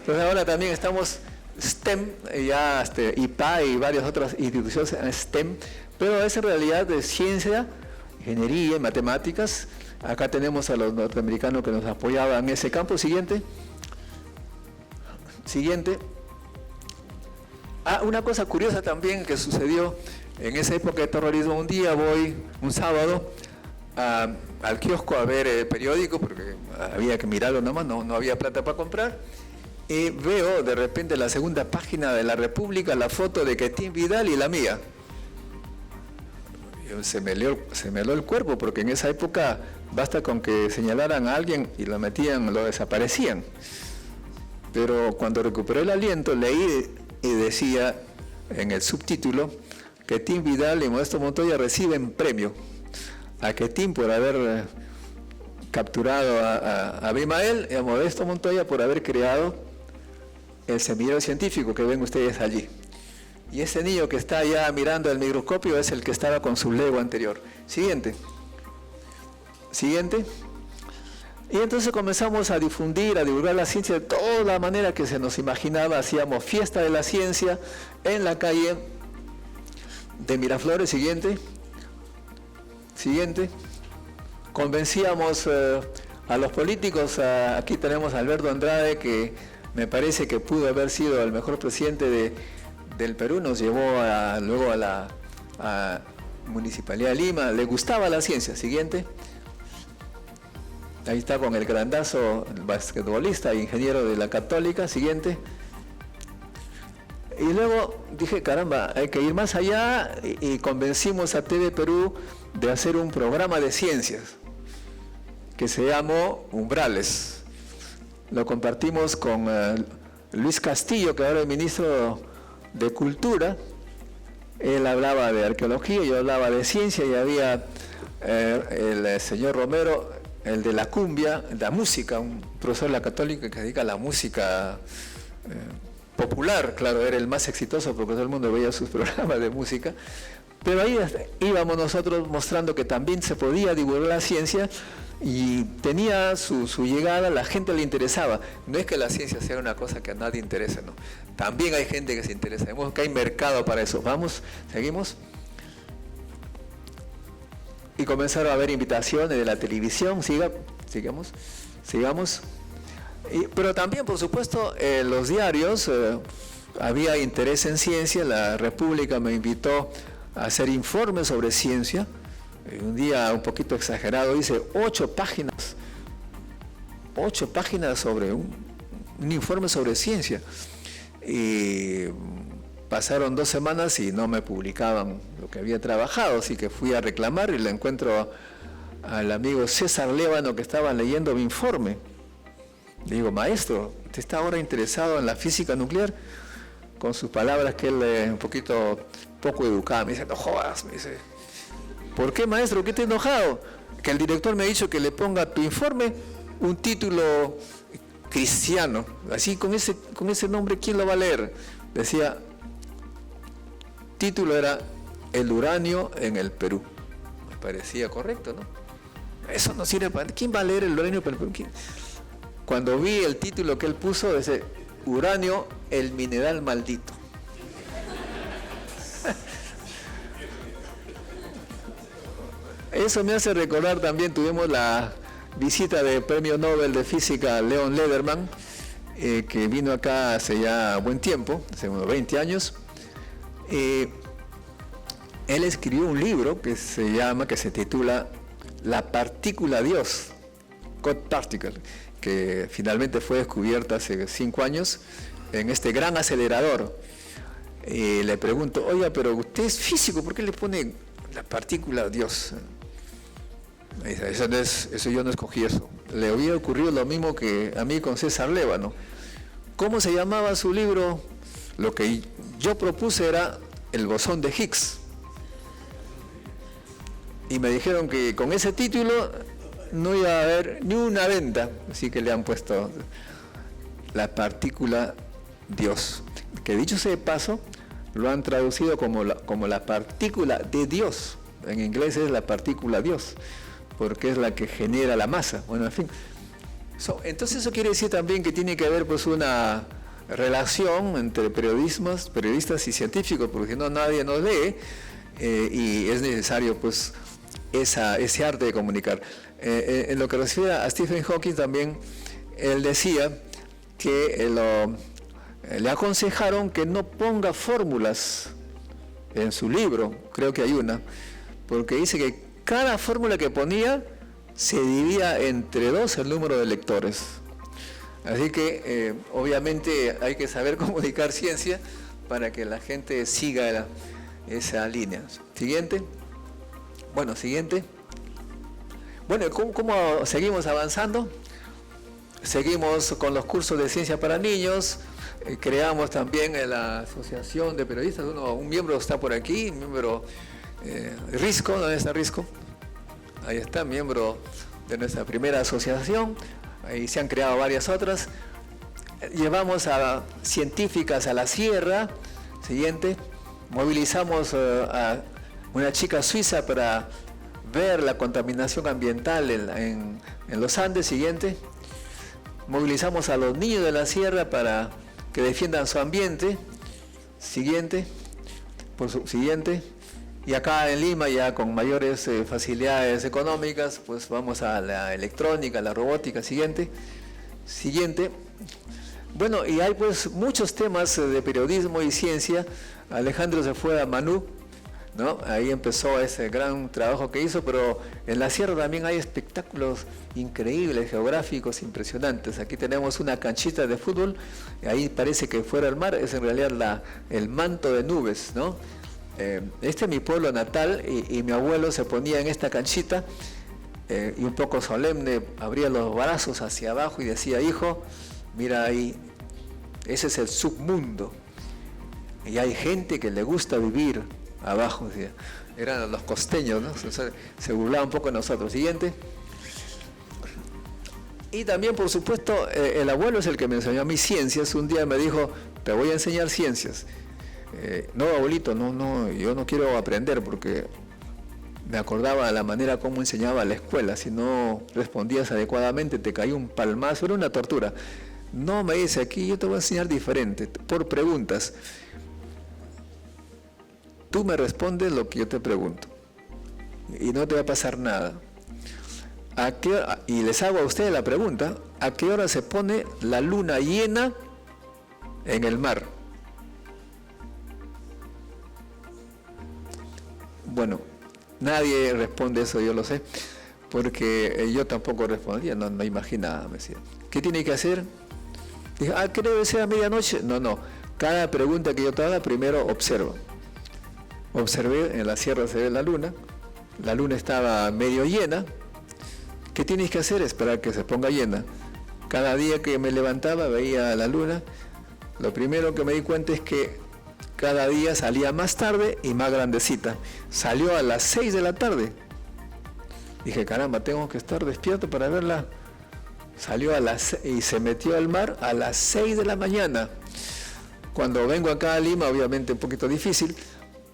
Entonces ahora también estamos STEM, ya IPA y varias otras instituciones en STEM, pero es en realidad de ciencia, ingeniería y matemáticas. Acá tenemos a los norteamericanos que nos apoyaban en ese campo. Siguiente. Siguiente. Una cosa curiosa también que sucedió en esa época de terrorismo. Un día voy, un sábado, al kiosco a ver el periódico, porque había que mirarlo nomás, no había plata para comprar, y veo de repente en la segunda página de La República la foto de Quetín Vidal y la mía. Se me heló el cuerpo, porque en esa época basta con que señalaran a alguien y lo metían, lo desaparecían. Pero cuando recuperé el aliento, leí y decía en el subtítulo: Quetín Vidal y Modesto Montoya reciben premio. A Quetín por haber capturado a Abimael, y a Modesto Montoya por haber creado el semillero científico que ven ustedes allí. Y ese niño que está allá mirando el microscopio es el que estaba con su Lego anterior. Siguiente. Siguiente. Y entonces comenzamos a divulgar la ciencia de toda la manera que se nos imaginaba. Hacíamos fiesta de la ciencia en la calle de Miraflores. Siguiente. Siguiente. Convencíamos a los políticos. Aquí tenemos a Alberto Andrade, que me parece que pudo haber sido el mejor presidente del Perú. Nos llevó luego a la Municipalidad de Lima. Le gustaba la ciencia. Siguiente. Ahí está con el grandazo, el basquetbolista e ingeniero de la Católica. Siguiente. Y luego dije, caramba, hay que ir más allá, y convencimos a TV Perú de hacer un programa de ciencias que se llamó Umbrales. Lo compartimos con Luis Castillo, que ahora es ministro de Cultura. Él hablaba de arqueología, yo hablaba de ciencia, y había el señor Romero, el de la cumbia, la música, un profesor de la Católica que se dedica a la música popular. Claro, era el más exitoso porque todo el mundo veía sus programas de música. Pero ahí íbamos nosotros mostrando que también se podía divulgar la ciencia, y tenía su llegada, la gente le interesaba. No es que la ciencia sea una cosa que a nadie interese, no. También hay gente que se interesa. Vemos que hay mercado para eso. Vamos, seguimos. Y comenzaron a haber invitaciones de la televisión. Sigamos. Pero también, por supuesto, los diarios, había interés en ciencia. La República me invitó a hacer informes sobre ciencia. Un día un poquito exagerado, hice 8 páginas sobre un informe sobre ciencia. Y pasaron 2 semanas y no me publicaban lo que había trabajado, así que fui a reclamar y le encuentro al amigo César Lévano que estaba leyendo mi informe. Le digo, maestro, ¿usted está ahora interesado en la física nuclear? Con sus palabras que él un poco educado, me dice, no jodas, me dice. ¿Por qué, maestro? ¿Qué te has enojado? Que el director me ha dicho que le ponga a tu informe un título cristiano. Así, con ese nombre, ¿quién lo va a leer? Decía, título era El uranio en el Perú. Me parecía correcto, ¿no? Eso no sirve para... ¿Quién va a leer el uranio en el Perú? ¿Quién? Cuando vi el título que él puso, dice, uranio, el mineral maldito. Eso me hace recordar también, tuvimos la visita del Premio Nobel de Física Leon Lederman, que vino acá hace ya buen tiempo, hace unos 20 años. Él escribió un libro que se titula La partícula Dios, God Particle, que finalmente fue descubierta hace 5 años en este gran acelerador. Le pregunto, oiga, pero usted es físico, ¿por qué le pone la partícula Dios? Me dice, eso yo no escogí eso. Le había ocurrido lo mismo que a mí con César Lévano. ¿Cómo se llamaba su libro? Lo que yo propuse era El bosón de Higgs. Y me dijeron que con ese título no iba a haber ni una venta. Así que le han puesto la partícula Dios. Que dicho sea de paso, lo han traducido como la partícula de Dios. En inglés es la partícula Dios, porque es la que genera la masa. Bueno, en fin. Entonces eso quiere decir también que tiene que haber pues una relación entre periodistas y científicos, porque si no nadie nos lee, y es necesario pues ese arte de comunicar. En lo que refiere a Stephen Hawking también, él decía que le aconsejaron que no ponga fórmulas en su libro, creo que hay una, porque dice que cada fórmula que ponía se dividía entre 2 el número de lectores. Así que obviamente hay que saber comunicar ciencia para que la gente siga esa línea. Siguiente. Bueno, ¿cómo seguimos avanzando? Seguimos con los cursos de ciencia para niños. Creamos también la Asociación de Periodistas. Un miembro está por aquí, un miembro Risco, ¿dónde está Risco? Ahí está, miembro de nuestra primera asociación. Ahí se han creado varias otras. Llevamos a científicas a la sierra. Siguiente. Movilizamos a una chica suiza para ver la contaminación ambiental en los Andes. Siguiente. Movilizamos a los niños de la sierra para que defiendan su ambiente. Siguiente. Siguiente. Y acá en Lima, ya con mayores facilidades económicas, pues vamos a la electrónica, la robótica. Siguiente. Bueno, y hay pues muchos temas de periodismo y ciencia. Alejandro se fue a Manú, ¿no? Ahí empezó ese gran trabajo que hizo, pero en la sierra también hay espectáculos increíbles, geográficos, impresionantes. Aquí tenemos una canchita de fútbol, y ahí parece que fuera el mar, es en realidad el manto de nubes, ¿no? Este es mi pueblo natal, y mi abuelo se ponía en esta canchita y un poco solemne abría los brazos hacia abajo y decía, hijo, mira ahí, ese es el submundo y hay gente que le gusta vivir abajo, decía. Eran los costeños, ¿no? Se burlaban un poco de nosotros. Siguiente. Y también, por supuesto, el abuelo es el que me enseñó a mí ciencias. Un día me dijo, te voy a enseñar ciencias. No, abuelito, no, yo no quiero aprender porque me acordaba de la manera como enseñaba la escuela. Si no respondías adecuadamente, te caía un palmazo, era una tortura. No, me dice, aquí yo te voy a enseñar diferente, por preguntas. Tú me respondes lo que yo te pregunto y no te va a pasar nada. Y les hago a ustedes la pregunta, ¿a qué hora se pone la luna llena en el mar? Bueno, nadie responde eso, yo lo sé, porque yo tampoco respondía, no me imaginaba, me decía. ¿Qué tiene que hacer? Dije, ¿qué debe ser a medianoche? No, cada pregunta que yo te haga, primero observo. Observé, en la sierra se ve la luna estaba medio llena. ¿Qué tienes que hacer? Esperar que se ponga llena. Cada día que me levantaba veía la luna. Lo primero que me di cuenta es que cada día salía más tarde y más grandecita. Salió a las 6 de la tarde. Dije, caramba, tengo que estar despierto para verla. Salió y se metió al mar a las 6 de la mañana. Cuando vengo acá a Lima, obviamente un poquito difícil,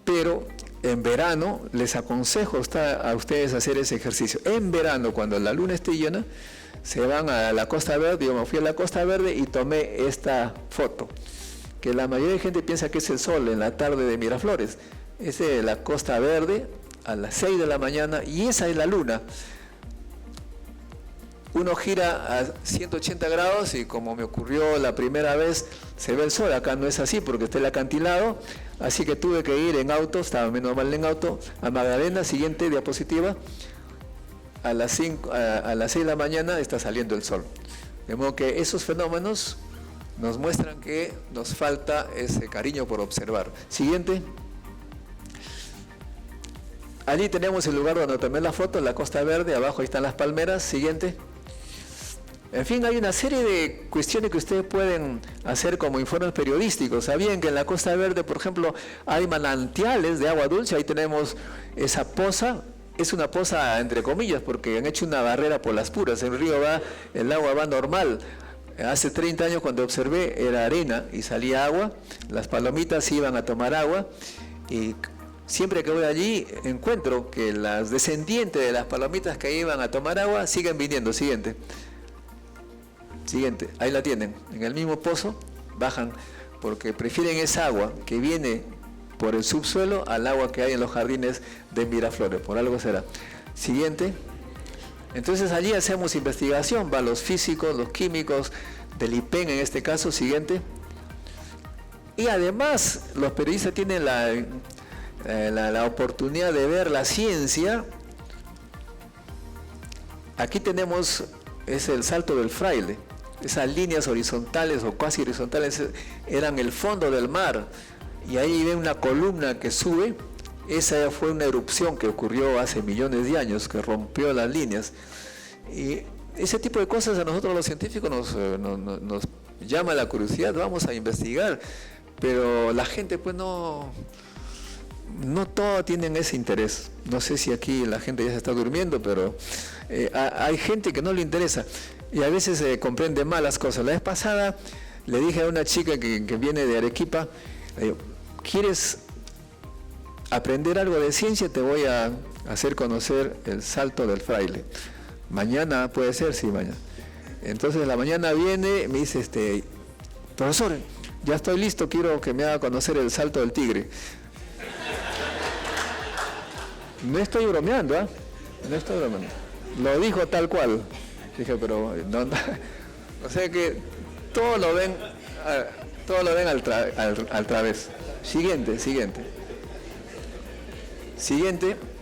pero en verano les aconsejo a ustedes hacer ese ejercicio. En verano, cuando la luna esté llena, se van a la Costa Verde. Yo me fui a la Costa Verde y tomé esta foto, que la mayoría de gente piensa que es el sol en la tarde de Miraflores. Es de la Costa Verde a las 6 de la mañana y esa es la luna. Uno gira a 180 grados y como me ocurrió la primera vez, se ve el sol. Acá no es así porque está el acantilado, así que tuve que ir en auto, estaba menos mal en auto, a Magdalena. Siguiente diapositiva. A las 6 de la mañana está saliendo el sol. De modo que esos fenómenos nos muestran que nos falta ese cariño por observar. Siguiente. Allí tenemos el lugar donde tomé la foto, la Costa Verde, abajo ahí están las palmeras. Siguiente. En fin, hay una serie de cuestiones que ustedes pueden hacer como informes periodísticos. ¿Sabían que en la Costa Verde, por ejemplo, hay manantiales de agua dulce? Ahí tenemos esa poza. Es una poza entre comillas porque han hecho una barrera por las puras. El río el agua va normal. Hace 30 años cuando observé era arena y salía agua. Las palomitas iban a tomar agua y siempre que voy allí encuentro que las descendientes de las palomitas que iban a tomar agua siguen viniendo. Siguiente, ahí la tienen, en el mismo pozo, bajan porque prefieren esa agua que viene por el subsuelo al agua que hay en los jardines de Miraflores, por algo será. Siguiente. Entonces allí hacemos investigación, van los físicos, los químicos, del IPEN en este caso. Siguiente. Y además los periodistas tienen la oportunidad de ver la ciencia. Aquí tenemos, es el Salto del Fraile. Esas líneas horizontales o casi horizontales eran el fondo del mar. Y ahí ven una columna que sube. Esa fue una erupción que ocurrió hace millones de años, que rompió las líneas. Y ese tipo de cosas a nosotros los científicos nos llama la curiosidad, vamos a investigar. Pero la gente pues no todos tienen ese interés. No sé si aquí la gente ya se está durmiendo, pero hay gente que no le interesa. Y a veces se comprende mal las cosas. La vez pasada le dije a una chica que viene de Arequipa, ¿quieres aprender algo de ciencia? Te voy a hacer conocer el Salto del Fraile. Mañana puede ser, sí, mañana. Entonces la mañana viene, me dice, profesor, ya estoy listo, quiero que me haga conocer el Salto del Tigre. No estoy bromeando, ¿eh? No estoy bromeando. Lo dijo tal cual. Dije, pero no, o sea que todo lo ven al través. Siguiente.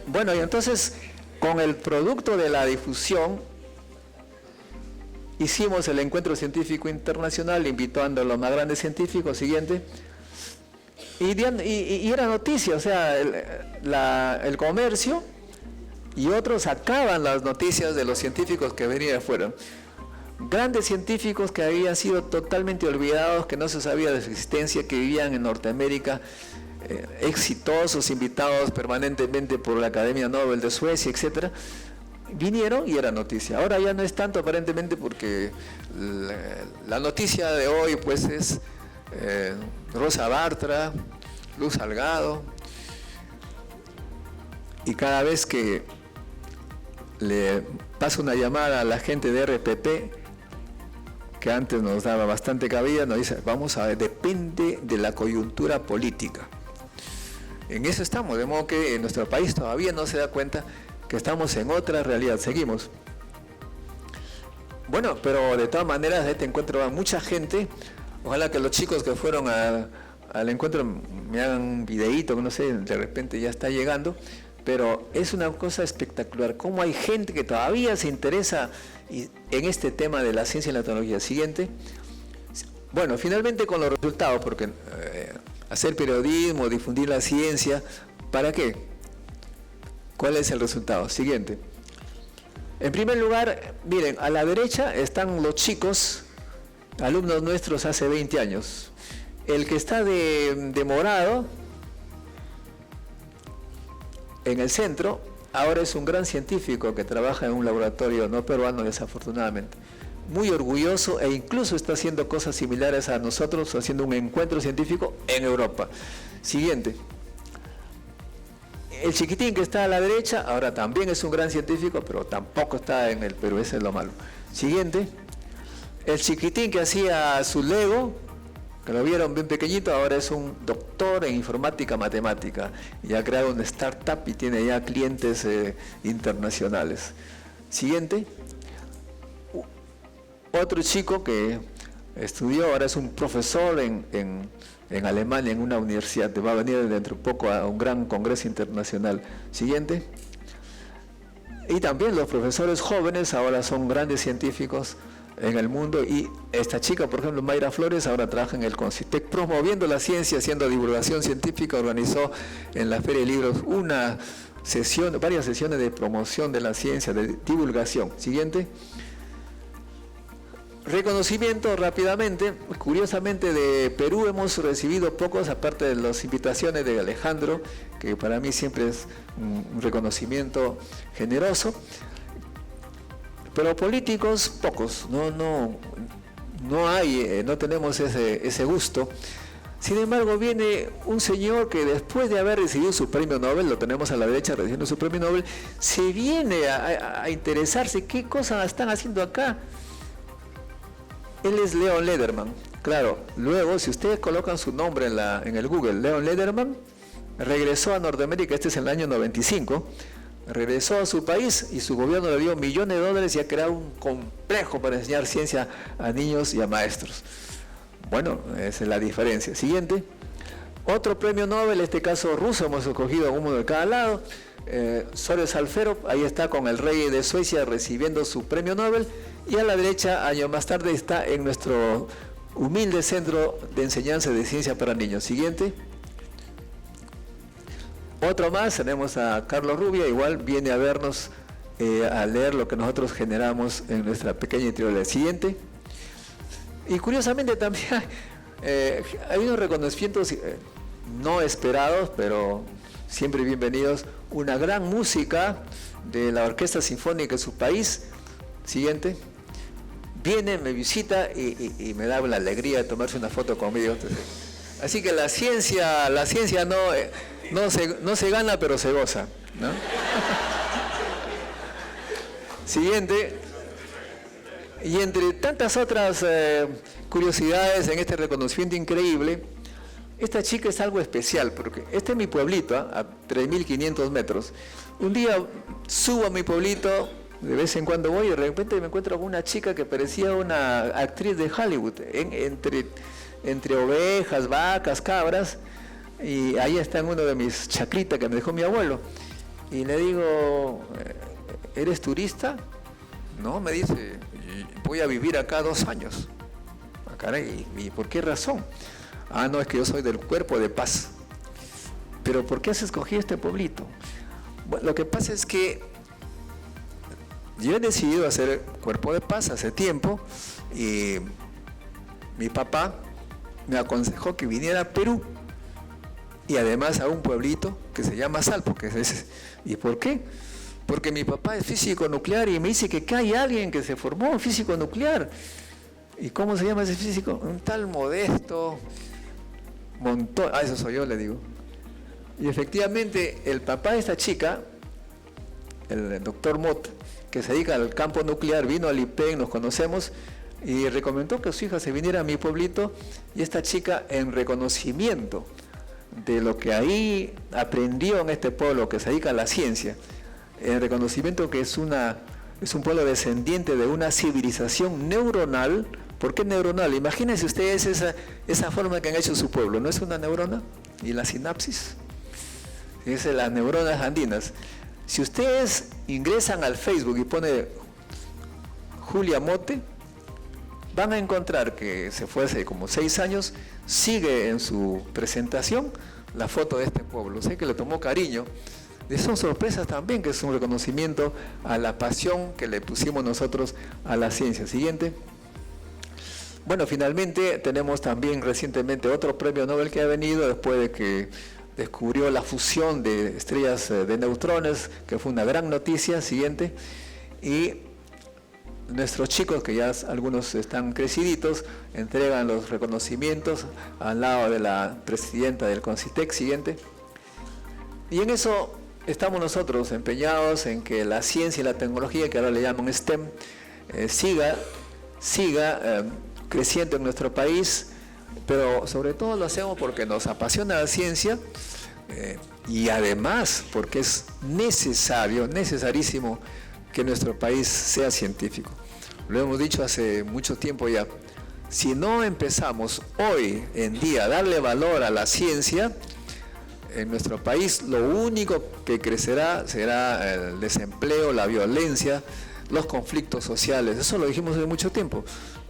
Bueno, y entonces con el producto de la difusión hicimos el encuentro científico internacional invitando a los más grandes científicos. Siguiente. Y era noticia, o sea, el comercio y otros sacaban las noticias de los científicos que venían de afuera. Grandes científicos que habían sido totalmente olvidados, que no se sabía de su existencia, que vivían en Norteamérica, exitosos, invitados permanentemente por la Academia Nobel de Suecia, etcétera, vinieron y era noticia. Ahora ya no es tanto aparentemente porque la noticia de hoy pues es Rosa Bartra, Luz Salgado. y cada vez que le paso una llamada a la gente de RPP, que antes nos daba bastante cabida, nos dice, vamos a ver, depende de la coyuntura política. En eso estamos, de modo que en nuestro país todavía no se da cuenta que estamos en otra realidad. Seguimos. Bueno, pero de todas maneras, este encuentro va mucha gente. Ojalá que los chicos que fueron al encuentro me hagan un videíto, que no sé, de repente ya está llegando. Pero es una cosa espectacular, cómo hay gente que todavía se interesa en este tema de la ciencia y la tecnología. Siguiente. Bueno, finalmente con los resultados, porque hacer periodismo, difundir la ciencia, ¿para qué? ¿Cuál es el resultado? Siguiente. En primer lugar, miren, a la derecha están los chicos, alumnos nuestros hace 20 años. El que está de morado, en el centro, ahora es un gran científico que trabaja en un laboratorio no peruano, desafortunadamente. Muy orgulloso e incluso está haciendo cosas similares a nosotros, haciendo un encuentro científico en Europa. Siguiente. El chiquitín que está a la derecha, ahora también es un gran científico, pero tampoco está en el Perú, ese es lo malo. Siguiente. El chiquitín que hacía su Lego, que lo vieron bien pequeñito, ahora es un doctor en informática matemática y ha creado una startup y tiene ya clientes internacionales. Siguiente. Otro chico que estudió, ahora es un profesor en Alemania, en una universidad, va a venir dentro de poco a un gran congreso internacional. Siguiente. Y también los profesores jóvenes ahora son grandes científicos en el mundo, y esta chica, por ejemplo, Mayra Flores, ahora trabaja en el Concitec promoviendo la ciencia, haciendo divulgación científica. Organizó en la Feria de Libros varias sesiones de promoción de la ciencia, de divulgación. Siguiente. Reconocimiento rápidamente. Curiosamente, de Perú hemos recibido pocos, aparte de las invitaciones de Alejandro, que para mí siempre es un reconocimiento generoso. Pero políticos, pocos, no hay, no tenemos ese gusto. Sin embargo, viene un señor que después de haber recibido su premio Nobel, lo tenemos a la derecha recibiendo su premio Nobel, se viene a interesarse qué cosas están haciendo acá. Él es Leon Lederman. Claro, luego si ustedes colocan su nombre en el Google, Leon Lederman, regresó a Norteamérica, este es el año 95, regresó a su país y su gobierno le dio millones de dólares y ha creado un complejo para enseñar ciencia a niños y a maestros. Bueno, esa es la diferencia. Siguiente. Otro premio Nobel, en este caso ruso, hemos escogido uno de cada lado. Soros Salfero, ahí está con el rey de Suecia recibiendo su premio Nobel. Y a la derecha, años más tarde, está en nuestro humilde centro de enseñanza de ciencia para niños. Siguiente. Otro más, tenemos a Carlos Rubia, igual viene a vernos a leer lo que nosotros generamos en nuestra pequeña editorial. Siguiente. Y curiosamente también hay unos reconocimientos no esperados, pero siempre bienvenidos. Una gran música de la Orquesta Sinfónica de su país. Siguiente. Viene, me visita y me da la alegría de tomarse una foto conmigo. Así que la ciencia no se gana, pero se goza, ¿no? Siguiente. Y entre tantas otras curiosidades en este reconocimiento increíble, esta chica es algo especial, porque este es mi pueblito, a 3.500 metros. Un día subo a mi pueblito, de vez en cuando voy y de repente me encuentro con una chica que parecía una actriz de Hollywood, entre ovejas, vacas, cabras, y ahí está en uno de mis chaclitas que me dejó mi abuelo. Y le digo, ¿eres turista? No, me dice, voy a vivir acá 2 años. Ah, caray, ¿y por qué razón? Ah, no, es que yo soy del Cuerpo de Paz. ¿Pero por qué has escogido este pueblito? Bueno, lo que pasa es que yo he decidido hacer Cuerpo de Paz hace tiempo y mi papá me aconsejó que viniera a Perú y además a un pueblito que se llama Salpo, que es ese. ¿Y por qué? Porque mi papá es físico nuclear y me dice que acá hay alguien que se formó físico nuclear. ¿Y cómo se llama ese físico? Un tal Modesto Montoya. Ah, eso soy yo, le digo. Y efectivamente, el papá de esta chica el doctor Mott, que se dedica al campo nuclear, vino al IPEN, nos conocemos, y recomendó que su hija se viniera a mi pueblito, y esta chica, en reconocimiento de lo que ahí aprendió en este pueblo que se dedica a la ciencia, en reconocimiento que es un pueblo descendiente de una civilización neuronal. ¿Por qué neuronal? Imagínense ustedes esa forma que han hecho su pueblo, ¿no es una neurona? ¿Y la sinapsis? Es las neuronas andinas. Si ustedes ingresan al Facebook y ponen Julia Motte, van a encontrar que se fue hace como 6 años, sigue en su presentación la foto de este pueblo. Sé que le tomó cariño. Y son sorpresas también, que es un reconocimiento a la pasión que le pusimos nosotros a la ciencia. Siguiente. Bueno, finalmente tenemos también recientemente otro premio Nobel que ha venido después de que descubrió la fusión de estrellas de neutrones, que fue una gran noticia. Siguiente. Y nuestros chicos, que ya algunos están creciditos, entregan los reconocimientos al lado de la presidenta del CONCITEC. Siguiente. Y en eso estamos nosotros empeñados en que la ciencia y la tecnología, que ahora le llaman STEM, siga creciendo en nuestro país, pero sobre todo lo hacemos porque nos apasiona la ciencia y además porque es necesarísimo que nuestro país sea científico. Lo hemos dicho hace mucho tiempo ya. Si no empezamos hoy en día a darle valor a la ciencia, en nuestro país lo único que crecerá será el desempleo, la violencia, los conflictos sociales. Eso lo dijimos hace mucho tiempo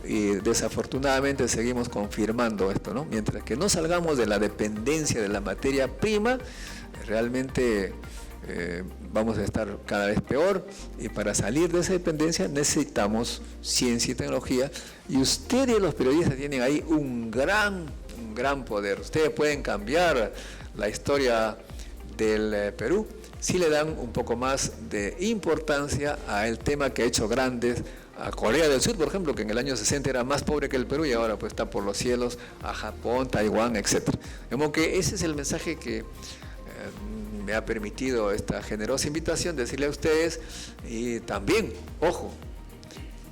y desafortunadamente seguimos confirmando esto, ¿no? Mientras que no salgamos de la dependencia de la materia prima, realmente vamos a estar cada vez peor, y para salir de esa dependencia necesitamos ciencia y tecnología, y ustedes los periodistas tienen ahí un gran poder. Ustedes pueden cambiar la historia del Perú si le dan un poco más de importancia a el tema que ha hecho grandes a Corea del Sur, por ejemplo, que en el año 60 era más pobre que el Perú y ahora pues está por los cielos, a Japón, Taiwán, etc. Como que ese es el mensaje que me ha permitido esta generosa invitación, decirle a ustedes. Y también, ojo,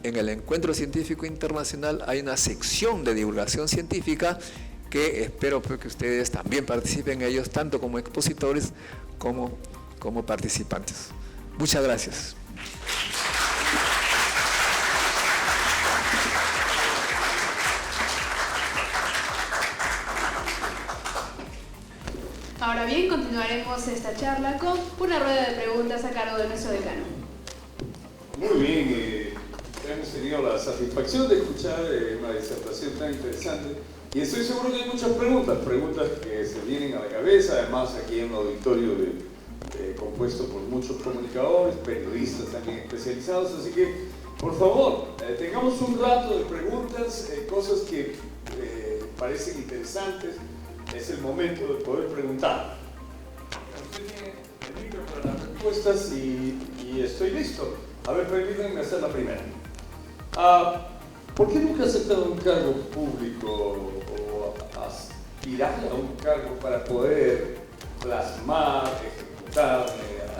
en el Encuentro Científico Internacional hay una sección de divulgación científica que espero que ustedes también participen en ellos, tanto como expositores como participantes. Muchas gracias. Ahora bien, continuaremos esta charla con una rueda de preguntas a cargo de nuestro decano. Muy bien, hemos tenido la satisfacción de escuchar una disertación tan interesante. Y estoy seguro que hay muchas preguntas que se vienen a la cabeza, además aquí en un auditorio compuesto por muchos comunicadores, periodistas también especializados, así que, por favor, tengamos un rato de preguntas, cosas que parecen interesantes. Es el momento de poder preguntar. Usted tiene el micro para las respuestas y estoy listo. A ver, permítanme hacer la primera. ¿Por qué nunca has aceptado un cargo público o aspirar a un cargo para poder plasmar, ejecutar,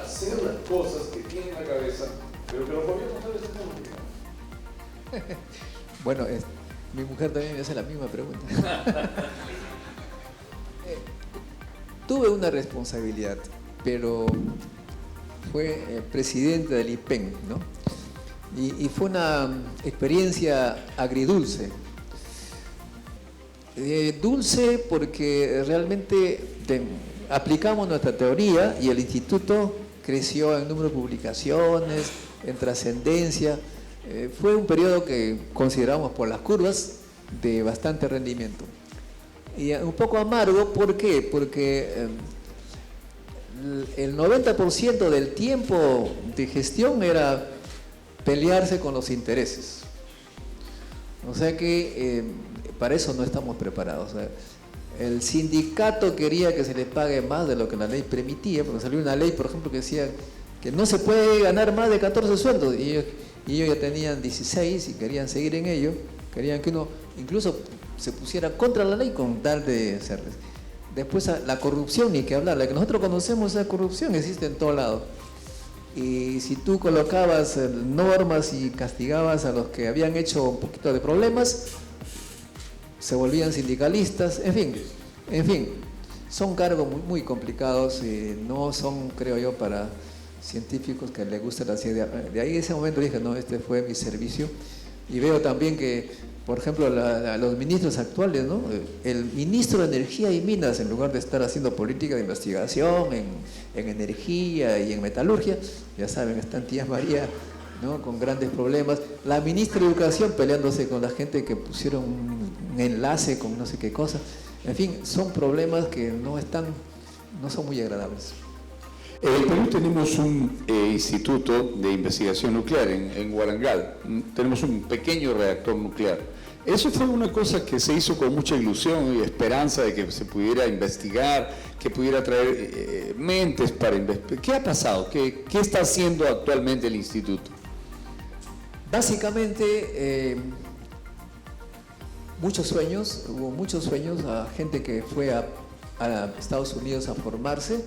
hacer las cosas que tiene en la cabeza, pero que los gobiernos no les están obligando? Bueno, mi mujer también me hace la misma pregunta. Tuve una responsabilidad, pero fue presidente del IPEN, ¿no? Y fue una experiencia agridulce. Dulce porque realmente aplicamos nuestra teoría y el instituto creció en número de publicaciones, en trascendencia. Fue un periodo que consideramos por las curvas de bastante rendimiento. Y un poco amargo, ¿por qué? Porque el 90% del tiempo de gestión era pelearse con los intereses. O sea que para eso no estamos preparados. El sindicato quería que se le pague más de lo que la ley permitía, porque salió una ley, por ejemplo, que decía que no se puede ganar más de 14 sueldos, y ellos ya tenían 16 y querían seguir en ello, querían que uno incluso se pusiera contra la ley con tal de serles. Después la corrupción, ni que hablar, la que nosotros conocemos, esa corrupción existe en todo lado. y si tú colocabas normas y castigabas a los que habían hecho un poquito de problemas, se volvían sindicalistas, en fin, son cargos muy, muy complicados y no son, creo yo, para científicos que les gusta la ciencia. De ahí en ese momento dije, no, este fue mi servicio. Y veo también que, por ejemplo, los ministros actuales, ¿no? El ministro de Energía y Minas, en lugar de estar haciendo política de investigación en energía y en metalurgia, ya saben, está en Tía María, ¿no? Con grandes problemas. La ministra de Educación peleándose con la gente que pusieron un enlace con no sé qué cosa. En fin, son problemas que no son muy agradables. En Perú tenemos un instituto de investigación nuclear en Warangal. Tenemos un pequeño reactor nuclear. Eso fue una cosa que se hizo con mucha ilusión y esperanza de que se pudiera investigar, que pudiera traer mentes para investigar. ¿Qué ha pasado? ¿Qué está haciendo actualmente el instituto? Básicamente, hubo muchos sueños a gente que fue a Estados Unidos a formarse,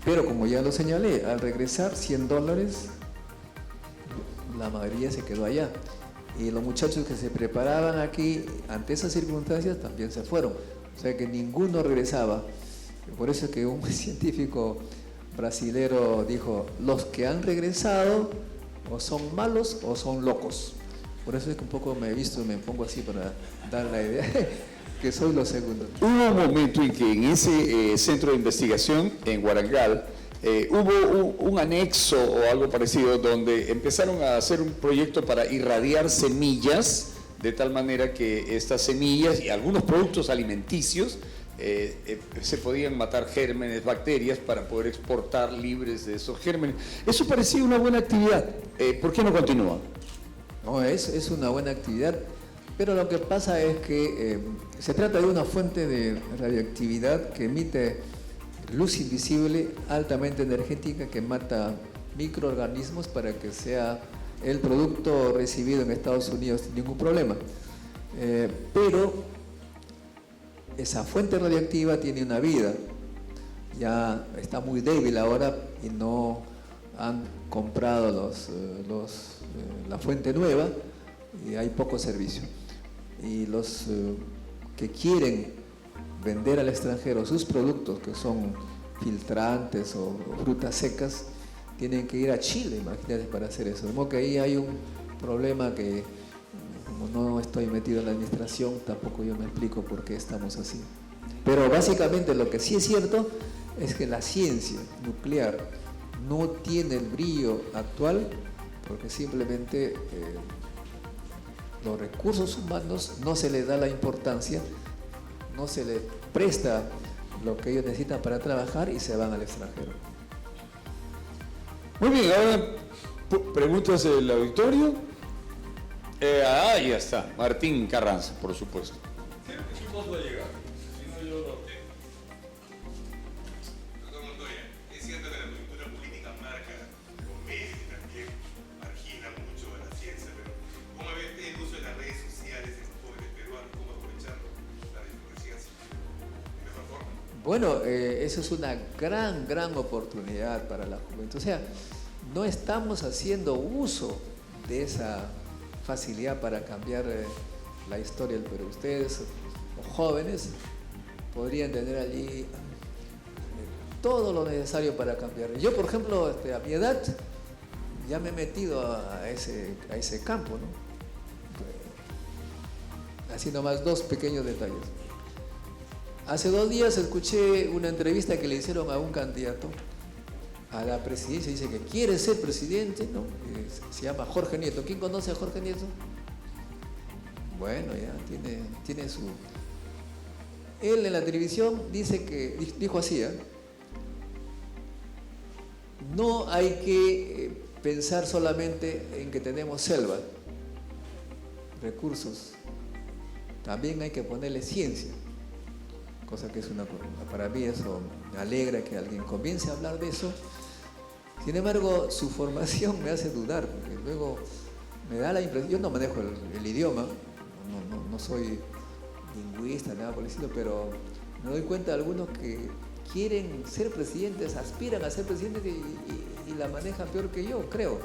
pero como ya lo señalé, al regresar $100, la mayoría se quedó allá. Y los muchachos que se preparaban aquí, ante esas circunstancias, también se fueron. O sea que ninguno regresaba. Por eso es que un científico brasilero dijo, los que han regresado o son malos o son locos. Por eso es que un poco me pongo así para dar la idea que soy lo segundo. Hubo un momento en que en ese centro de investigación en Warangal hubo un anexo o algo parecido donde empezaron a hacer un proyecto para irradiar semillas de tal manera que estas semillas y algunos productos alimenticios se podían matar gérmenes, bacterias para poder exportar libres de esos gérmenes. Eso parecía una buena actividad. ¿Por qué no continúa? No, es una buena actividad, pero lo que pasa es que se trata de una fuente de radioactividad que emite luz invisible altamente energética que mata microorganismos para que sea el producto recibido en Estados Unidos sin ningún problema. Pero esa fuente radioactiva tiene una vida, ya está muy débil ahora y no han comprado la fuente nueva y hay poco servicio. Y los que quieren vender al extranjero sus productos, que son filtrantes o frutas secas, tienen que ir a Chile, imagínate, para hacer eso. De modo que ahí hay un problema que, como no estoy metido en la administración, tampoco yo me explico por qué estamos así. Pero básicamente lo que sí es cierto es que la ciencia nuclear no tiene el brillo actual porque simplemente los recursos humanos no se les da la importancia, no se les presta lo que ellos necesitan para trabajar y se van al extranjero. Muy bien, ahora preguntas del auditorio. Ya está, Martín Carranza, por supuesto. ¿Qué equipos va a llegar? Si no, yo no tengo. Doctor Montoya, es cierto que la coyuntura política marca, convence también, margina mucho a la ciencia, pero ¿cómo ve el uso de las redes sociales en los jóvenes peruanos? ¿Cómo aprovecharlo para la ciencia de mejor forma? Bueno, eso es una gran oportunidad para la juventud. O sea, no estamos haciendo uso de esa facilidad para cambiar la historia del Perú. Ustedes, los jóvenes, podrían tener allí todo lo necesario para cambiar. Yo, por ejemplo, a mi edad, ya me he metido a ese campo, ¿no? Así nomás dos pequeños detalles. Hace 2 días escuché una entrevista que le hicieron a un candidato a la presidencia, dice que quiere ser presidente, ¿no? Se llama Jorge Nieto. ¿Quién conoce a Jorge Nieto? Bueno, ya tiene su... Él en la televisión dijo así, no hay que pensar solamente en que tenemos selva, recursos, también hay que ponerle ciencia. Cosa que es para mí eso me alegra que alguien comience a hablar de eso. Sin embargo, su formación me hace dudar, porque luego me da la impresión, yo no manejo el idioma, no soy lingüista, nada por el estilo, pero me doy cuenta de algunos que quieren ser presidentes, aspiran a ser presidentes y y la manejan peor que yo, creo.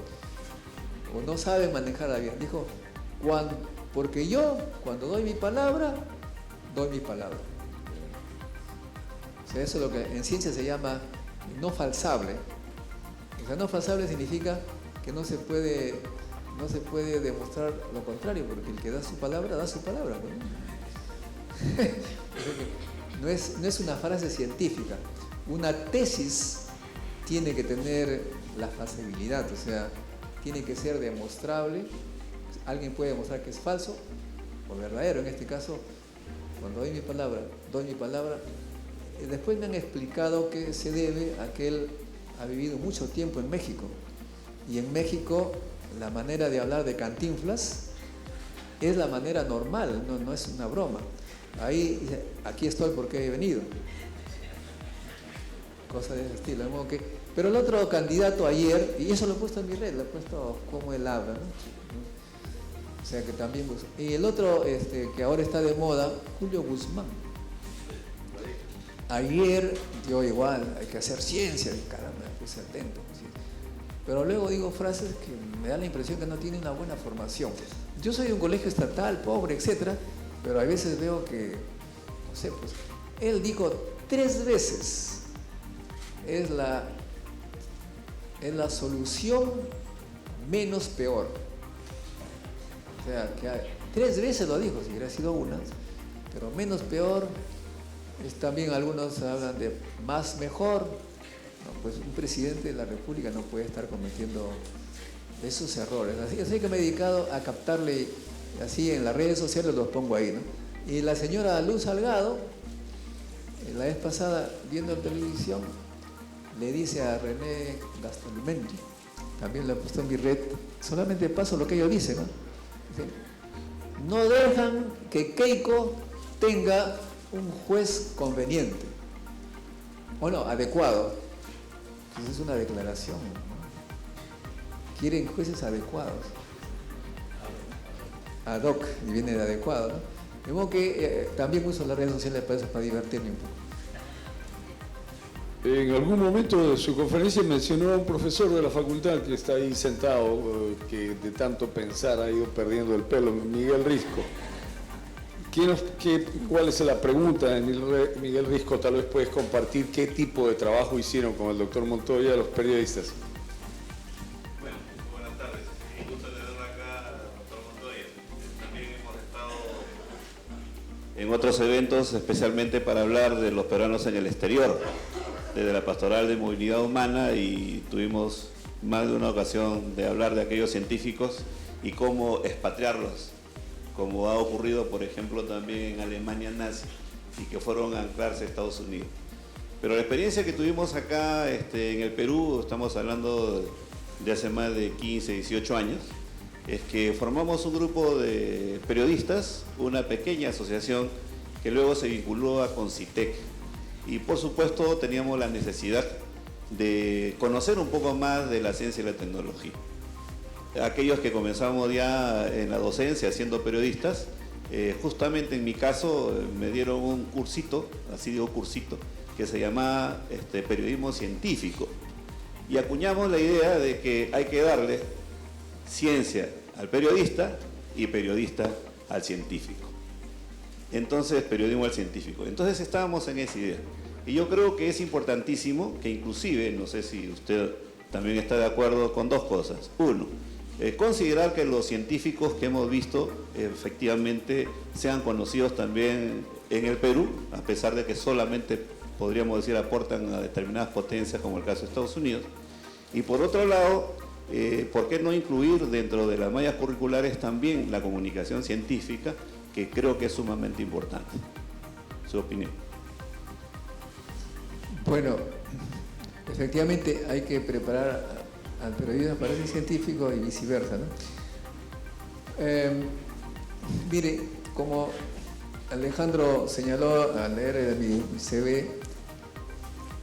O no saben manejarla bien. Dijo, porque yo, cuando doy mi palabra, doy mi palabra. O sea, eso es lo que en ciencia se llama no falsable. O sea, no falsable significa que no se puede demostrar lo contrario, porque el que da su palabra, da su palabra, ¿no? No es una frase científica. Una tesis tiene que tener la falsibilidad, o sea, tiene que ser demostrable. Alguien puede demostrar que es falso o verdadero. En este caso, cuando doy mi palabra. Después me han explicado que se debe a que él ha vivido mucho tiempo en México. Y en México la manera de hablar de Cantinflas es la manera normal, no es una broma. Ahí dice, aquí estoy porque he venido. Cosa de ese estilo. Pero el otro candidato ayer, y eso lo he puesto en mi red, lo he puesto cómo él habla, ¿no? O sea que también... Y el otro que ahora está de moda, Julio Guzmán. Ayer yo igual, hay que hacer ciencia, caramba, me puse atento. ¿Sí? Pero luego digo frases que me da la impresión que no tiene una buena formación. Yo soy de un colegio estatal, pobre, etcétera, pero a veces veo que, no sé, pues, él dijo 3 veces, es la solución menos peor. O sea, que 3 veces lo dijo, si hubiera sido una, pero menos peor. También algunos hablan de más mejor. No, pues un presidente de la República no puede estar cometiendo esos errores. Así que me he dedicado a captarle, así en las redes sociales los pongo ahí, ¿no? Y la señora Luz Salgado, la vez pasada, viendo en televisión, le dice a René Gastolmendi, también lo he puesto en mi red, solamente paso lo que ellos dicen, ¿no? Dice, no dejan que Keiko tenga un juez conveniente, o no, adecuado. Entonces es una declaración, ¿no? Quieren jueces adecuados, ad hoc, y viene de adecuado, ¿no? De modo que también uso las redes sociales para divertirme un poco. En algún momento de su conferencia mencionó a un profesor de la facultad que está ahí sentado, que de tanto pensar ha ido perdiendo el pelo, Miguel Risco. ¿Cuál es la pregunta, Miguel Risco? Tal vez puedes compartir qué tipo de trabajo hicieron con el doctor Montoya los periodistas. Bueno, buenas tardes. Un gusto tenerlo acá, doctor Montoya. También hemos estado en otros eventos, especialmente para hablar de los peruanos en el exterior, desde la Pastoral de Movilidad Humana, y tuvimos más de una ocasión de hablar de aquellos científicos y cómo expatriarlos, como ha ocurrido, por ejemplo, también en Alemania nazi, y que fueron a anclarse a Estados Unidos. Pero la experiencia que tuvimos acá en el Perú, estamos hablando de hace más de 15, 18 años, es que formamos un grupo de periodistas, una pequeña asociación que luego se vinculó a Concitec. Y por supuesto teníamos la necesidad de conocer un poco más de la ciencia y la tecnología. Aquellos que comenzamos ya en la docencia siendo periodistas, justamente en mi caso me dieron un cursito, así digo cursito, que se llamaba periodismo científico. Y acuñamos la idea de que hay que darle ciencia al periodista y periodista al científico. Entonces, periodismo al científico. Entonces estábamos en esa idea. Y yo creo que es importantísimo que inclusive, no sé si usted también está de acuerdo con 2 cosas. Uno, considerar que los científicos que hemos visto efectivamente sean conocidos también en el Perú, a pesar de que solamente, podríamos decir, aportan a determinadas potencias, como el caso de Estados Unidos. Y por otro lado, ¿por qué no incluir dentro de las mallas curriculares también la comunicación científica, que creo que es sumamente importante? Su opinión. Bueno, efectivamente hay que preparar al periodista para ser científico y viceversa, ¿no? Mire, como Alejandro señaló al leer mi CV,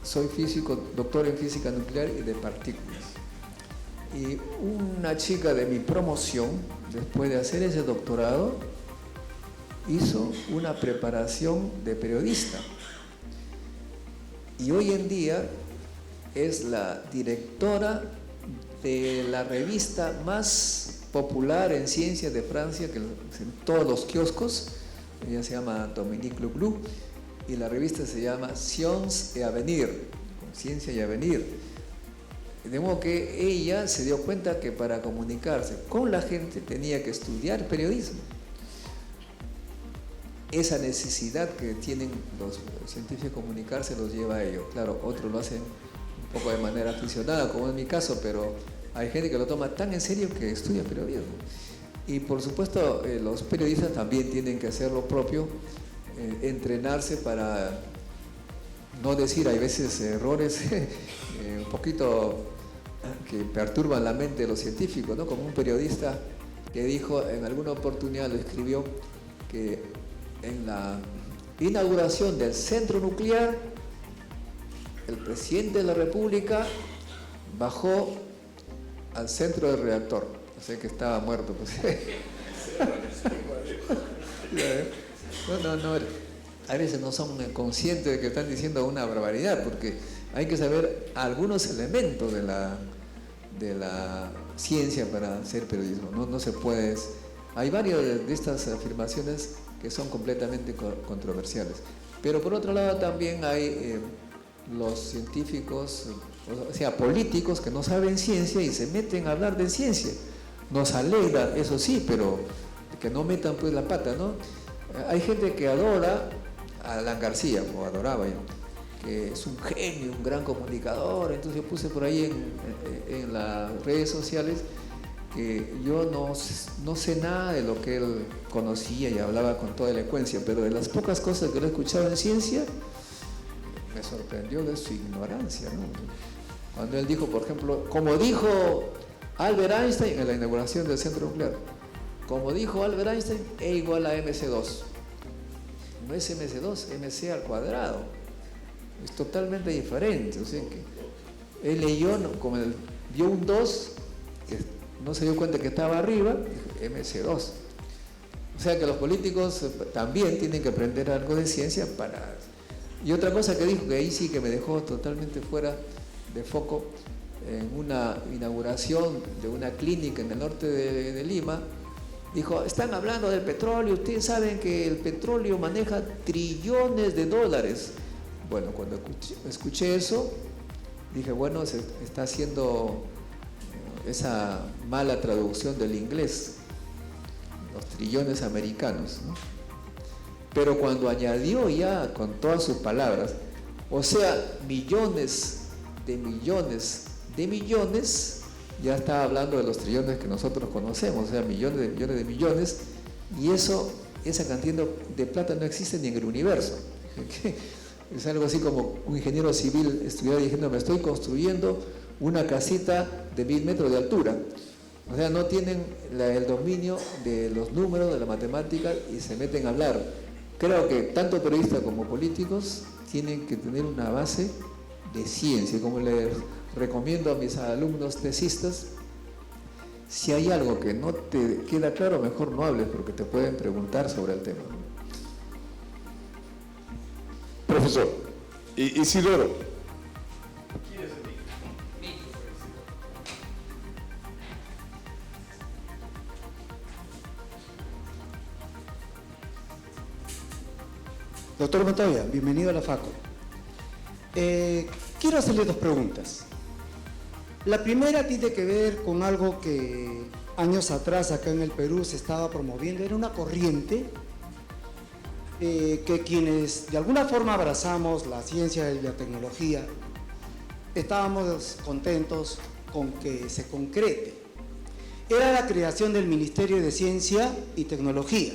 soy físico, doctor en física nuclear y de partículas. Y una chica de mi promoción, después de hacer ese doctorado, hizo una preparación de periodista. Y hoy en día es la directora de la revista más popular en ciencias de Francia, que en todos los kioscos. Ella se llama Dominique Louglou y la revista se llama Science et Avenir, Ciencia y Avenir. De modo que ella se dio cuenta que para comunicarse con la gente tenía que estudiar periodismo. Esa necesidad que tienen los científicos de comunicarse los lleva a ello. Claro, otros lo hacen un poco de manera aficionada, como en mi caso, pero hay gente que lo toma tan en serio que estudia periodismo. Y por supuesto, los periodistas también tienen que hacer lo propio, entrenarse para no decir, hay veces errores un poquito que perturban la mente de los científicos, ¿no? Como un periodista que dijo, en alguna oportunidad lo escribió, que en la inauguración del centro nuclear, el presidente de la República bajó al centro del reactor, o sea que estaba muerto. Pues. No, a veces no son conscientes de que están diciendo una barbaridad, porque hay que saber algunos elementos de la ciencia para hacer periodismo. No se puede. Hay varias de estas afirmaciones que son completamente controversiales. Pero por otro lado también hay los científicos, o sea, políticos que no saben ciencia y se meten a hablar de ciencia. Nos alegra, eso sí, pero que no metan pues la pata, ¿no? Hay gente que adora a Alan García, o adoraba yo, que es un genio, un gran comunicador. Entonces yo puse por ahí en las redes sociales que yo no sé nada de lo que él conocía y hablaba con toda elocuencia, pero de las pocas cosas que lo he escuchado en ciencia, me sorprendió de su ignorancia, ¿no? Cuando él dijo, por ejemplo, como dijo Albert Einstein en la inauguración del centro nuclear, como dijo Albert Einstein, E igual a MC2. No es MC2, MC al cuadrado. Es totalmente diferente. O sea que él leyó, como él vio un 2, que no se dio cuenta que estaba arriba, dijo MC2. O sea que los políticos también tienen que aprender algo de ciencia para... Y otra cosa que dijo, que ahí sí que me dejó totalmente fuera de foco, en una inauguración de una clínica en el norte de Lima, dijo, están hablando del petróleo, ustedes saben que el petróleo maneja trillones de dólares. Bueno, cuando escuché eso, dije, bueno, se está haciendo esa mala traducción del inglés, los trillones americanos, ¿no? Pero cuando añadió ya con todas sus palabras, o sea, millones de millones de millones, ya está hablando de los trillones que nosotros conocemos, o sea, millones de millones, y esa cantidad de plata no existe ni en el universo. Es algo así como un ingeniero civil estuviera diciendo, me estoy construyendo una casita de 1000 metros de altura. O sea, no tienen el dominio de los números, de la matemática, y se meten a hablar. Creo que tanto periodistas como políticos tienen que tener una base de ciencia. Como les recomiendo a mis alumnos tesistas, si hay algo que no te queda claro, mejor no hables, porque te pueden preguntar sobre el tema. Profesor, Isidoro. Doctor Montoya, bienvenido a la FACO. Quiero hacerle dos preguntas. La primera tiene que ver con algo que años atrás acá en el Perú se estaba promoviendo. Era una corriente que quienes de alguna forma abrazamos la ciencia y la tecnología, estábamos contentos con que se concrete. Era la creación del Ministerio de Ciencia y Tecnología.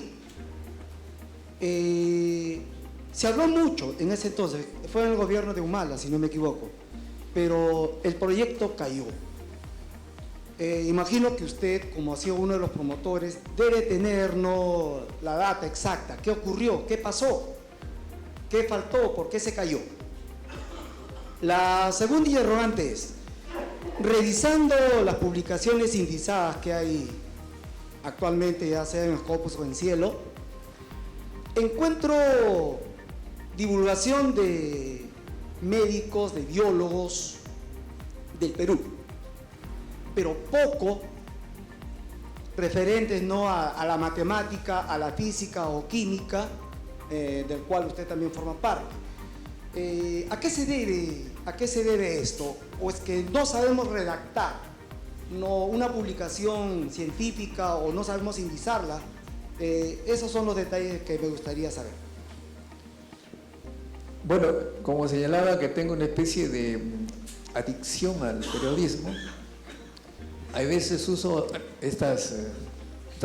Se habló mucho en ese entonces, fue en el gobierno de Humala, si no me equivoco, pero el proyecto cayó. Imagino que usted, como ha sido uno de los promotores, debe tener la data exacta. ¿Qué ocurrió? ¿Qué pasó? ¿Qué faltó? ¿Por qué se cayó? La segunda interrogante es, revisando las publicaciones indizadas que hay actualmente, ya sea en Scopus o en Cielo, encuentro divulgación de médicos, de biólogos, del Perú, pero poco referentes, ¿no?, a la matemática, a la física o química, del cual usted también forma parte. ¿A qué se debe esto? ¿O es que no sabemos redactar una publicación científica o no sabemos indizarla? Esos son los detalles que me gustaría saber. Bueno, como señalaba que tengo una especie de adicción al periodismo, hay veces uso estos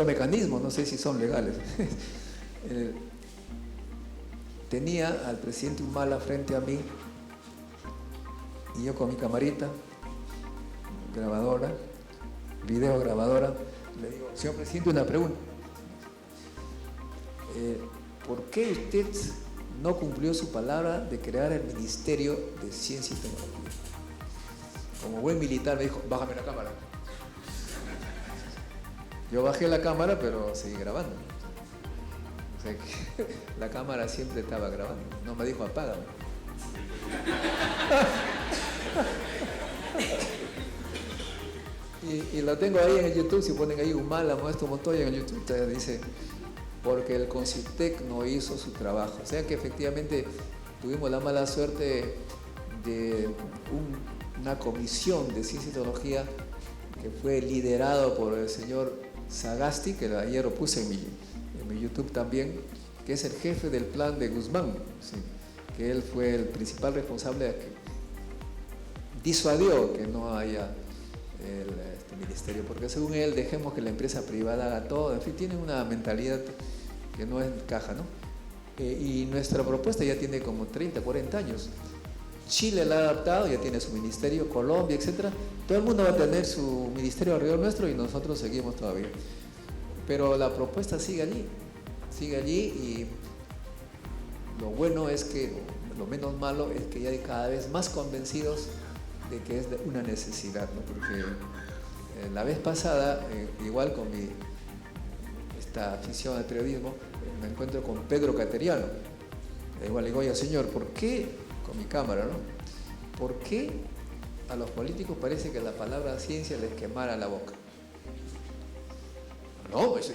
mecanismos, no sé si son legales. Tenía al presidente Humala frente a mí y yo con mi camarita, grabadora, video grabadora, le digo: señor presidente, una pregunta. ¿Por qué usted no cumplió su palabra de crear el Ministerio de Ciencia y Tecnología? Como buen militar me dijo: bájame la cámara. Yo bajé la cámara, pero seguí grabando. O sea que la cámara siempre estaba grabando. No me dijo: apágame. Y lo tengo ahí en el YouTube. Si ponen ahí Humala Modesto Montoya en el YouTube, te dice: porque el CONCITEC no hizo su trabajo. O sea que efectivamente tuvimos la mala suerte de una comisión de ciencia y tecnología que fue liderado por el señor Sagasti, que ayer lo puse en mi YouTube también, que es el jefe del plan de Guzmán, ¿sí? Que él fue el principal responsable de que disuadió que no haya este ministerio, porque según él dejemos que la empresa privada haga todo. En fin, tiene una mentalidad que no encaja, ¿no? Y nuestra propuesta ya tiene como 30, 40 años. Chile la ha adaptado, ya tiene su ministerio, Colombia, etcétera. Todo el mundo va a tener su ministerio alrededor nuestro y nosotros seguimos todavía. Pero la propuesta sigue allí y lo bueno es que, lo menos malo es que ya hay cada vez más convencidos de que es una necesidad, ¿no? Porque la vez pasada, igual con esta afición al periodismo, me encuentro con Pedro Cateriano. Igual le digo: oye, señor, ¿por qué, con mi cámara, ¿no?, por qué a los políticos parece que la palabra ciencia les quemara la boca? No, pues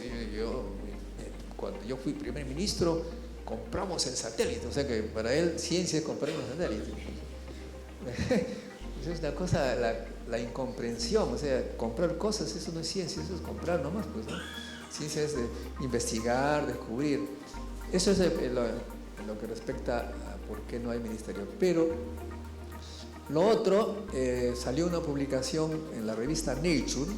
cuando yo fui primer ministro compramos el satélite, o sea que para él ciencia es comprar un satélite. Es una cosa, la incomprensión, o sea, comprar cosas, eso no es ciencia, eso es comprar nomás, pues, ¿no? Ciencia es investigar, descubrir. Eso es en lo que respecta a por qué no hay ministerio. Pero lo otro, salió una publicación en la revista Nature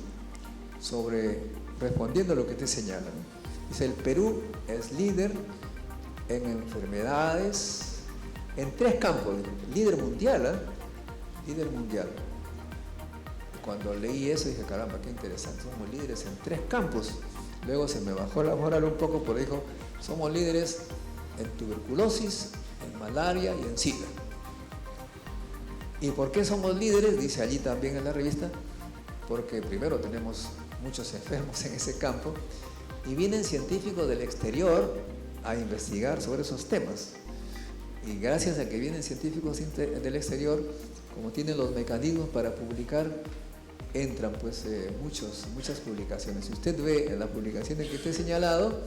respondiendo a lo que te señala, ¿no? Dice: el Perú es líder en enfermedades, en 3 campos, líder mundial, ¿eh? Líder mundial. Cuando leí eso dije: caramba, qué interesante, somos líderes en 3 campos. Luego se me bajó la moral un poco, porque dijo: somos líderes en tuberculosis, en malaria y en SIDA. ¿Y por qué somos líderes? Dice allí también en la revista: porque primero tenemos muchos enfermos en ese campo y vienen científicos del exterior a investigar sobre esos temas. Y gracias a que vienen científicos del exterior, como tienen los mecanismos para publicar, entran pues muchas publicaciones. Si usted ve en las publicaciones que te he señalado,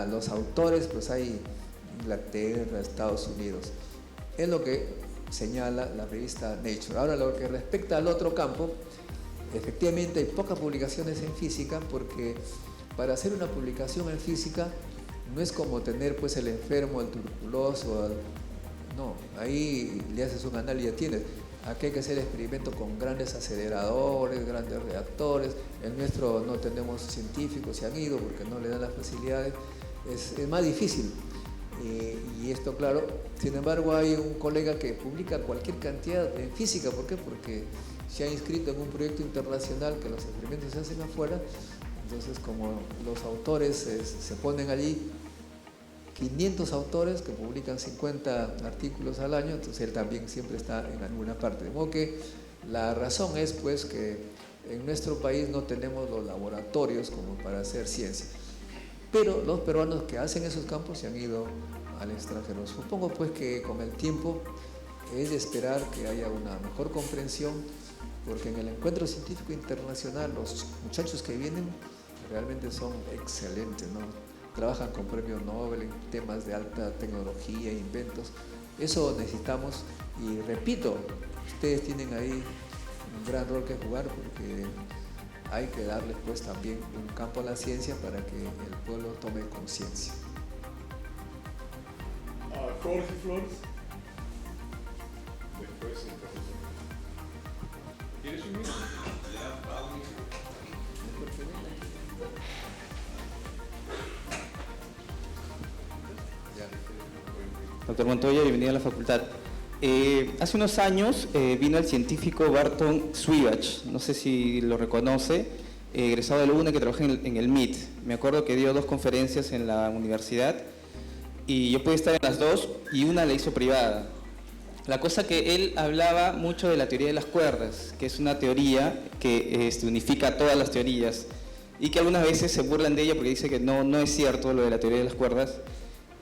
los autores, pues hay Inglaterra, Estados Unidos. Es lo que señala la revista Nature. Ahora, lo que respecta al otro campo, efectivamente hay pocas publicaciones en física, porque para hacer una publicación en física no es como tener pues el enfermo, el tuberculoso, no, ahí le haces un análisis, ya tienes. Aquí hay que hacer experimentos con grandes aceleradores, grandes reactores. El nuestro no tenemos científicos, se han ido porque no le dan las facilidades. Es más difícil. Y esto, claro, sin embargo, hay un colega que publica cualquier cantidad en física. ¿Por qué? Porque se ha inscrito en un proyecto internacional que los experimentos se hacen afuera. Entonces, como los autores se ponen allí, 500 autores que publican 50 artículos al año, entonces él también siempre está en alguna parte. De modo que la razón es pues que en nuestro país no tenemos los laboratorios como para hacer ciencia. Pero los peruanos que hacen esos campos se han ido al extranjero. Supongo pues que con el tiempo es de esperar que haya una mejor comprensión, porque en el encuentro científico internacional los muchachos que vienen realmente son excelentes, ¿no? Trabajan con premio Nobel en temas de alta tecnología, inventos. Eso necesitamos, y repito, ustedes tienen ahí un gran rol que jugar, porque hay que darles pues también un campo a la ciencia para que el pueblo tome conciencia. Jorge Flores. Después el profesor. ¿Quieres un minuto? Doctor Montoya, bienvenido a la facultad. Hace unos años vino el científico Barton Swiebach, no sé si lo reconoce, egresado de la UNE, que trabaja en el MIT. Me acuerdo que dio 2 conferencias en la universidad y yo pude estar en las 2 y una la hizo privada. La cosa que él hablaba mucho de la teoría de las cuerdas, que es una teoría que unifica todas las teorías y que algunas veces se burlan de ella porque dice que no es cierto lo de la teoría de las cuerdas.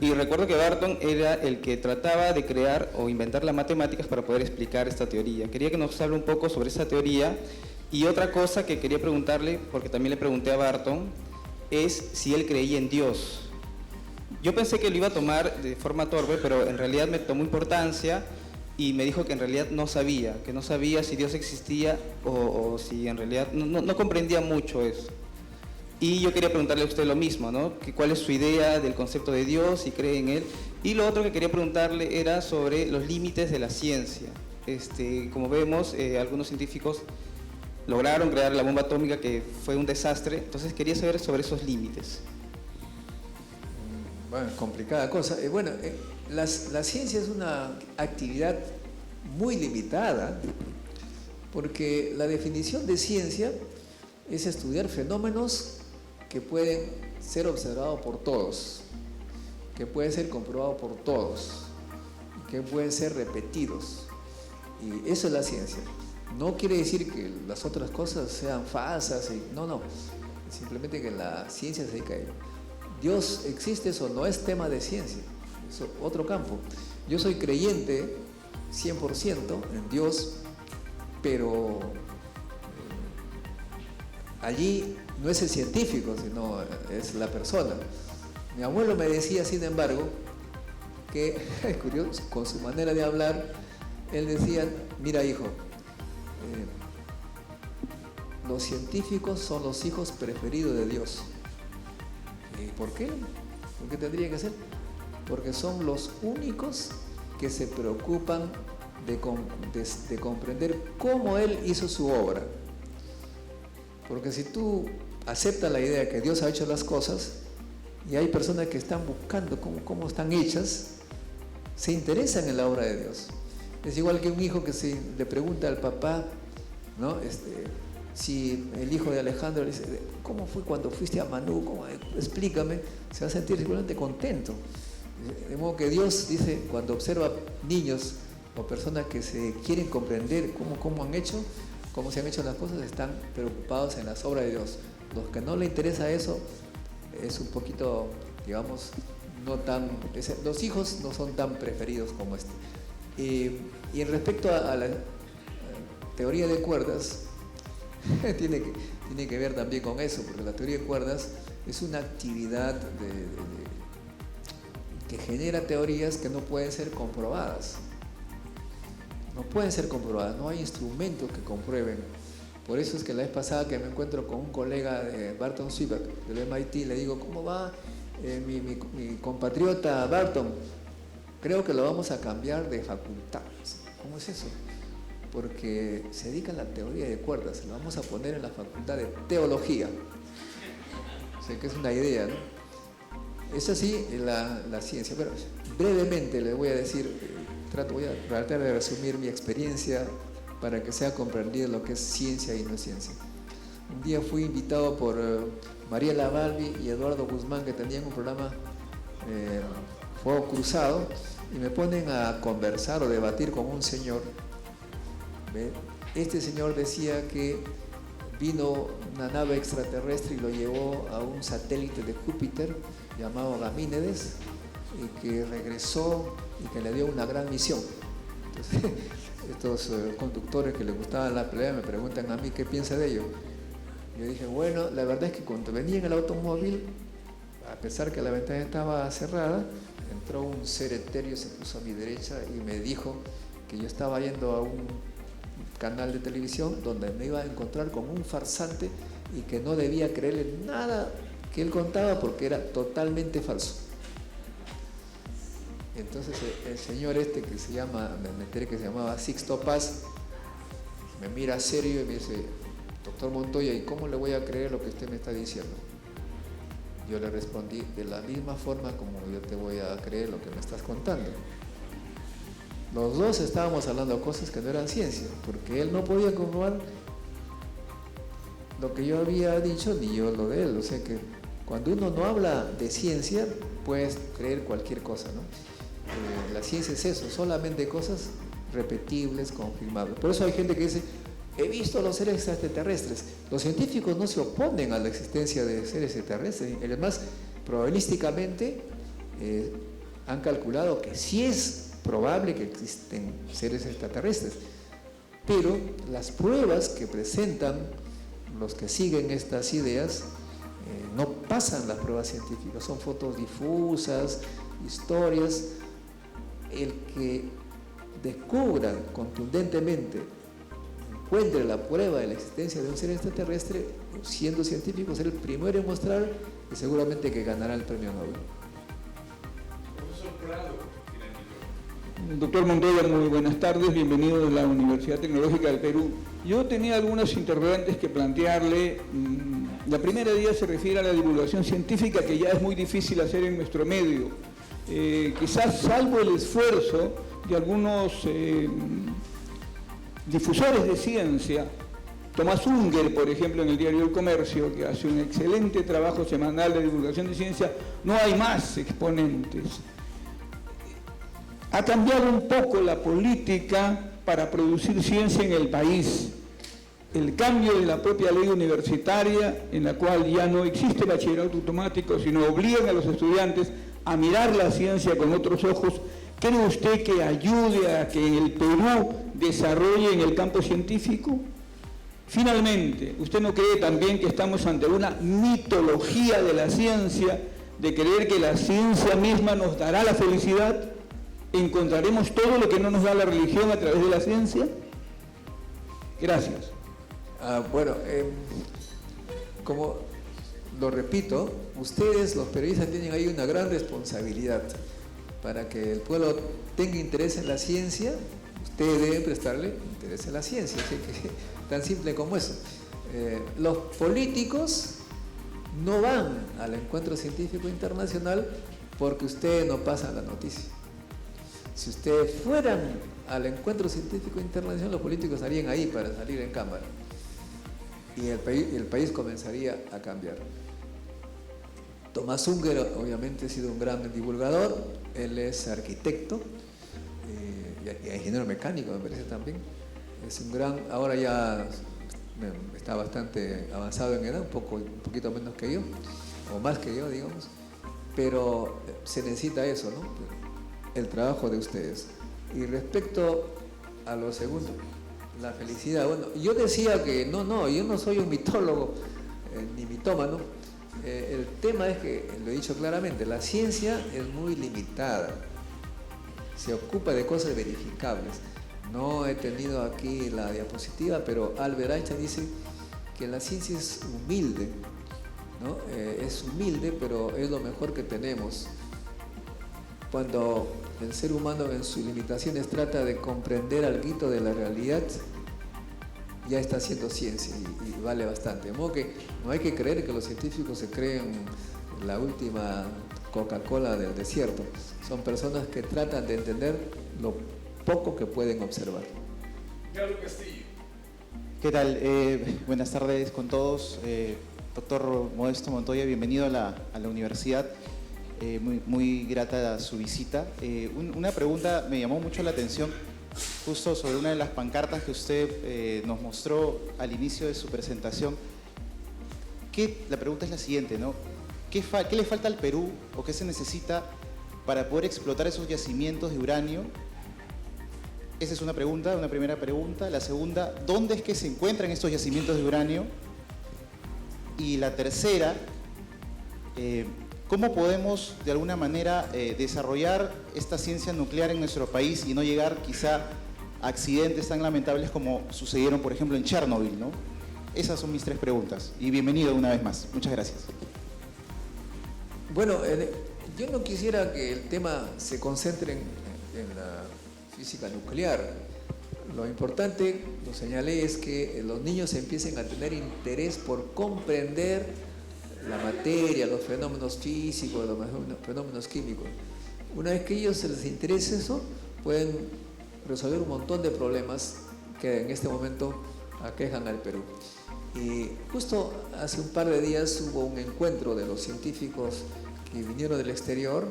Y recuerdo que Barton era el que trataba de crear o inventar las matemáticas para poder explicar esta teoría. Quería que nos hable un poco sobre esa teoría. Y otra cosa que quería preguntarle, porque también le pregunté a Barton, es si él creía en Dios. Yo pensé que lo iba a tomar de forma torpe, pero en realidad me tomó importancia y me dijo que en realidad no sabía si Dios existía o si en realidad no comprendía mucho eso. Y yo quería preguntarle a usted lo mismo, ¿no? ¿Cuál es su idea del concepto de Dios, si cree en él? Y lo otro que quería preguntarle era sobre los límites de la ciencia. Como vemos, algunos científicos lograron crear la bomba atómica, que fue un desastre. Entonces quería saber sobre esos límites. Bueno, complicada cosa. La ciencia es una actividad muy limitada, porque la definición de ciencia es estudiar fenómenos que pueden ser observados por todos, que pueden ser comprobados por todos, que pueden ser repetidos. Y eso es la ciencia. No quiere decir que las otras cosas sean falsas, no. Simplemente que la ciencia se dedica a ello. Dios existe, eso no es tema de ciencia, es otro campo. Yo soy creyente 100% en Dios, pero allí no es el científico, sino es la persona. Mi abuelo me decía, sin embargo, que, es curioso, con su manera de hablar, él decía: mira, hijo, los científicos son los hijos preferidos de Dios. ¿Y por qué? ¿Por qué tendría que ser? Porque son los únicos que se preocupan de comprender cómo Él hizo su obra. Porque si tú aceptas la idea de que Dios ha hecho las cosas, y hay personas que están buscando cómo están hechas, se interesan en la obra de Dios. Es igual que un hijo que le pregunta al papá, ¿no? Si el hijo de Alejandro le dice: ¿cómo fue cuando fuiste a Manú? Explícame. Se va a sentir realmente contento. De modo que Dios dice, cuando observa niños o personas que se quieren comprender cómo han hecho, cómo se han hecho las cosas, están preocupados en las obras de Dios. Los que no les interesa eso, es un poquito, digamos, los hijos no son tan preferidos como este. Y en respecto a la teoría de cuerdas, tiene que ver también con eso, porque la teoría de cuerdas es una actividad que genera teorías que no pueden ser comprobadas. No pueden ser comprobadas, no hay instrumentos que comprueben. Por eso es que la vez pasada que me encuentro con un colega de Barton Swiebach del MIT, le digo: ¿cómo va mi compatriota Barton? Creo que lo vamos a cambiar de facultad. ¿Cómo es eso? Porque se dedica a la teoría de cuerdas, lo vamos a poner en la facultad de teología. Sé que es una idea, ¿no? Es así la ciencia. Pero brevemente le voy a decir, voy a tratar de resumir mi experiencia para que sea comprendido lo que es ciencia y no es ciencia. Un día fui invitado por Mariela Balbi y Eduardo Guzmán, que tenían un programa Fuego Cruzado, y me ponen a conversar o debatir con un señor. ¿Ve? Este señor decía que vino una nave extraterrestre y lo llevó a un satélite de Júpiter llamado Gamímedes, y que regresó y que le dio una gran misión. Entonces, estos conductores que les gustaba la pelea me preguntan a mí qué piensa de ello. Yo dije, bueno, la verdad es que cuando venía en el automóvil, a pesar que la ventana estaba cerrada, entró un ser etéreo, se puso a mi derecha y me dijo que yo estaba yendo a un canal de televisión donde me iba a encontrar con un farsante y que no debía creerle nada que él contaba porque era totalmente falso. Entonces el señor este que se llama, me enteré que se llamaba Sixto Paz, me mira serio y me dice, doctor Montoya, ¿y cómo le voy a creer lo que usted me está diciendo? Yo le respondí, de la misma forma como yo te voy a creer lo que me estás contando. Los dos estábamos hablando de cosas que no eran ciencia, porque él no podía comprobar lo que yo había dicho, ni yo lo de él. O sea que cuando uno no habla de ciencia, puedes creer cualquier cosa, ¿no? La ciencia es eso, solamente cosas repetibles, confirmables. Por eso hay gente que dice, he visto a los seres extraterrestres. Los científicos no se oponen a la existencia de seres extraterrestres. Además, probabilísticamente han calculado que sí es probable que existen seres extraterrestres, pero las pruebas que presentan los que siguen estas ideas no pasan las pruebas científicas, son fotos difusas, historias. El que descubra contundentemente, encuentre la prueba de la existencia de un ser extraterrestre, siendo científico, será el primero en mostrar y seguramente que ganará el premio Nobel. Profesor Prado, Doctor Montoya, muy buenas tardes, bienvenido a la Universidad Tecnológica del Perú. Yo tenía algunas interrogantes que plantearle. La primera de ellas se refiere a la divulgación científica, que ya es muy difícil hacer en nuestro medio. Quizás salvo el esfuerzo de algunos difusores de ciencia, Tomás Unger, por ejemplo, en el diario El Comercio, que hace un excelente trabajo semanal de divulgación de ciencia, no hay más exponentes. Ha cambiado un poco la política para producir ciencia en el país. El cambio de la propia ley universitaria, en la cual ya no existe bachillerato automático, sino obligan a los estudiantes a mirar la ciencia con otros ojos, ¿cree usted que ayude a que el Perú desarrolle en el campo científico? Finalmente, ¿usted no cree también que estamos ante una mitología de la ciencia, de creer que la ciencia misma nos dará la felicidad? ¿Encontraremos todo lo que no nos da la religión a través de la ciencia? Gracias. Bueno, como lo repito, ustedes, los periodistas, tienen ahí una gran responsabilidad. Para que el pueblo tenga interés en la ciencia, ustedes deben prestarle interés en la ciencia. Así que, tan simple como eso. Los políticos no van al encuentro científico internacional porque ustedes no pasan la noticia. Si ustedes fueran al encuentro científico internacional, los políticos estarían ahí para salir en cámara. Y el país comenzaría a cambiar. Tomás Unger obviamente ha sido un gran divulgador, él es arquitecto y ingeniero mecánico, me parece también. Es un gran, ahora ya está bastante avanzado en edad, un poquito menos que yo, o más que yo, digamos, pero se necesita eso, ¿no? El trabajo de ustedes. Y respecto a lo segundo, la felicidad, bueno, yo decía que yo no soy un mitólogo ni mitómano. El tema es que, lo he dicho claramente, la ciencia es muy limitada, se ocupa de cosas verificables. No he tenido aquí la diapositiva, pero Albert Einstein dice que la ciencia es humilde, ¿no? Es humilde, pero es lo mejor que tenemos. Cuando el ser humano en sus limitaciones trata de comprender algo de la realidad, ya está haciendo ciencia y vale bastante. De modo que no hay que creer que los científicos se creen la última Coca-Cola del desierto. Son personas que tratan de entender lo poco que pueden observar. Carlos Castillo. ¿Qué tal? Buenas tardes con todos. Doctor Modesto Montoya, bienvenido a la universidad. Muy grata su visita. Una pregunta me llamó mucho la atención justo sobre una de las pancartas que usted nos mostró al inicio de su presentación. La pregunta es la siguiente, ¿no? ¿Qué le falta al Perú o qué se necesita para poder explotar esos yacimientos de uranio Esa es una primera pregunta. La segunda, ¿dónde es que se encuentran estos yacimientos de uranio? Y la tercera, ¿cómo podemos de alguna manera desarrollar esta ciencia nuclear en nuestro país y no llegar quizá a accidentes tan lamentables como sucedieron, por ejemplo, en Chernobyl, ¿no? Esas son mis 3 preguntas. Y bienvenido una vez más. Muchas gracias. Bueno, yo no quisiera que el tema se concentre en la física nuclear. Lo importante, lo señalé, es que los niños empiecen a tener interés por comprender la materia, los fenómenos físicos, los fenómenos químicos. Una vez que a ellos se les interese eso, pueden resolver un montón de problemas que en este momento aquejan al Perú. Y justo hace un par de días hubo un encuentro de los científicos que vinieron del exterior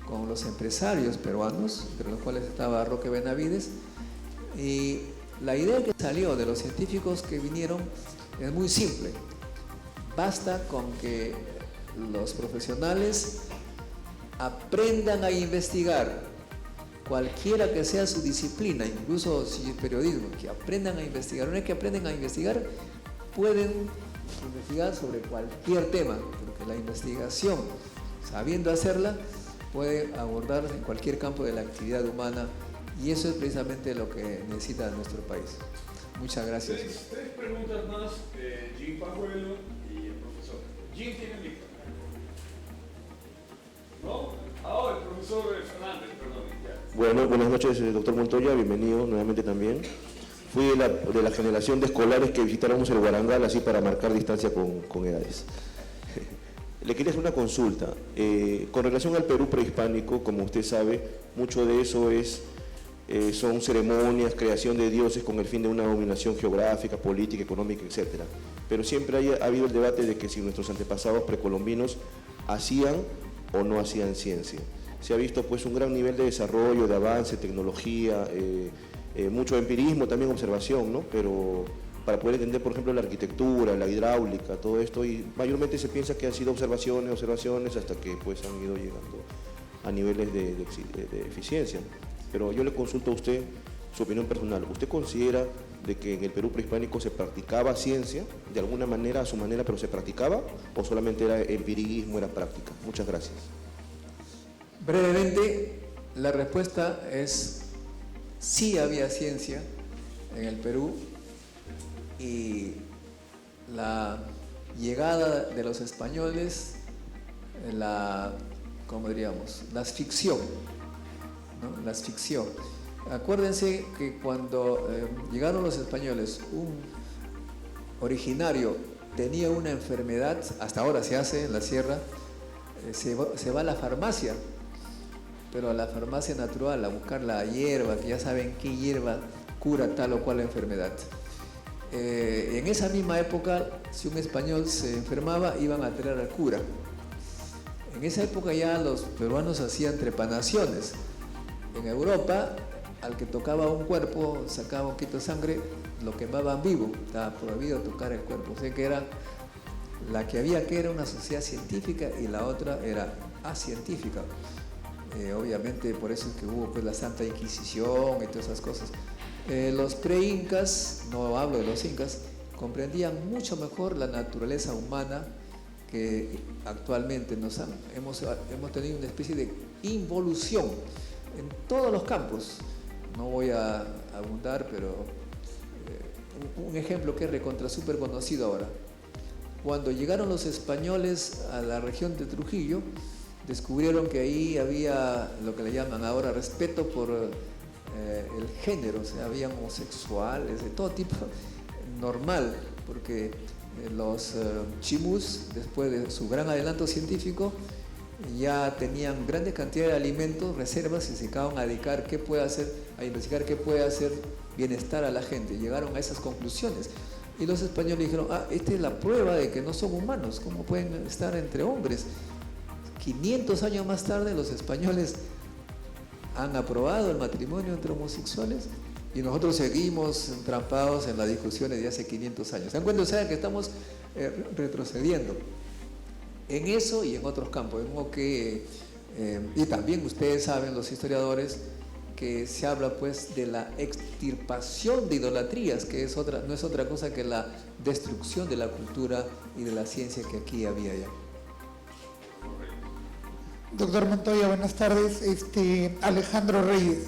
con los empresarios peruanos, entre los cuales estaba Roque Benavides, y la idea que salió de los científicos que vinieron es muy simple. Basta con que los profesionales aprendan a investigar, cualquiera que sea su disciplina, incluso si es periodismo, que aprendan a investigar. Una vez que aprenden a investigar, pueden investigar sobre cualquier tema, porque la investigación, sabiendo hacerla, puede abordarse en cualquier campo de la actividad humana, y eso es precisamente lo que necesita nuestro país. Muchas gracias. Tres preguntas más, Jim Pajuelo y el profesor. Jim tiene el micrófono. ¿No? El profesor Fernández, perdón. Ya. Bueno, buenas noches, doctor Montoya, bienvenido nuevamente también. Fui de la generación de escolares que visitáramos el Guarangal, así para marcar distancia con edades. Le quería hacer una consulta. Con relación al Perú prehispánico, como usted sabe, mucho de eso son ceremonias, creación de dioses con el fin de una dominación geográfica, política, económica, etc. Pero siempre ha habido el debate de que si nuestros antepasados precolombinos hacían o no hacían ciencia. Se ha visto pues un gran nivel de desarrollo, de avance, tecnología, mucho empirismo, también observación, ¿no? Pero para poder entender, por ejemplo, la arquitectura, la hidráulica, todo esto, y mayormente se piensa que han sido observaciones, hasta que pues han ido llegando a niveles de eficiencia. Pero yo le consulto a usted su opinión personal. ¿Usted considera de que en el Perú prehispánico se practicaba ciencia, de alguna manera, a su manera, pero se practicaba, o solamente era empirismo, era práctica? Muchas gracias. Brevemente, la respuesta es sí había ciencia en el Perú, y la llegada de los españoles, ¿cómo diríamos? La asfixia, ¿no? La asfixia. Acuérdense que cuando llegaron los españoles, un originario tenía una enfermedad, hasta ahora se hace en la sierra, se va a la farmacia, pero a la farmacia natural, a buscar la hierba, que ya saben qué hierba cura tal o cual enfermedad. En esa misma época, si un español se enfermaba, iban a traer al cura. En esa época ya los peruanos hacían trepanaciones. En Europa, al que tocaba un cuerpo, sacaba un poquito de sangre, lo quemaban vivo. Estaba prohibido tocar el cuerpo. O sea que era la que había, que era una sociedad científica, y la otra era acientífica. Obviamente por eso es que hubo pues la Santa Inquisición y todas esas cosas. Los pre-incas, no hablo de los incas, comprendían mucho mejor la naturaleza humana que actualmente hemos tenido una especie de involución en todos los campos. No voy a abundar, pero un ejemplo que es recontra súper conocido ahora. Cuando llegaron los españoles a la región de Trujillo, descubrieron que ahí había lo que le llaman ahora respeto por el género, o sea, había homosexuales de todo tipo, normal, porque los chimús, después de su gran adelanto científico, ya tenían grandes cantidades de alimentos, reservas, y se acaban a dedicar a investigar qué puede hacer bienestar a la gente. Llegaron a esas conclusiones. Y los españoles dijeron, esta es la prueba de que no son humanos, ¿cómo pueden estar entre hombres? 500 años más tarde los españoles han aprobado el matrimonio entre homosexuales, y nosotros seguimos entrampados en las discusiones de hace 500 años. ¿Se dan cuenta? O sea, que estamos retrocediendo en eso y en otros campos. Y también ustedes saben, los historiadores, que se habla pues de la extirpación de idolatrías, que es no es otra cosa que la destrucción de la cultura y de la ciencia que aquí había ya. Doctor Montoya, buenas tardes. Alejandro Reyes.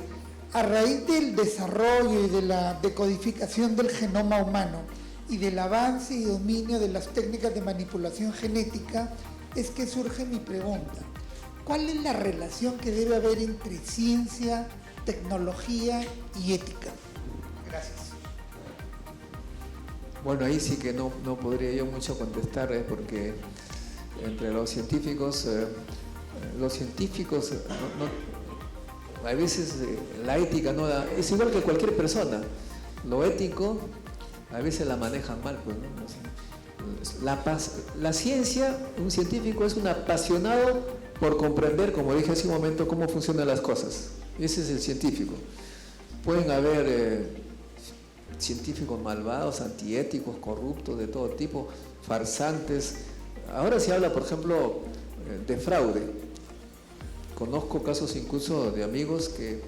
A raíz del desarrollo y de la decodificación del genoma humano y del avance y dominio de las técnicas de manipulación genética, es que surge mi pregunta. ¿Cuál es la relación que debe haber entre ciencia, tecnología y ética? Gracias. Bueno, ahí sí que no podría yo mucho contestar, porque entre los científicos a veces la ética no da, es igual que cualquier persona, lo ético a veces la manejan mal, pues, ¿no? La ciencia, un científico es un apasionado por comprender, como dije hace un momento, cómo funcionan las cosas. Ese es el científico. Pueden haber científicos malvados, antiéticos, corruptos, de todo tipo, farsantes. Ahora se habla, por ejemplo, de fraude. Conozco casos incluso de amigos que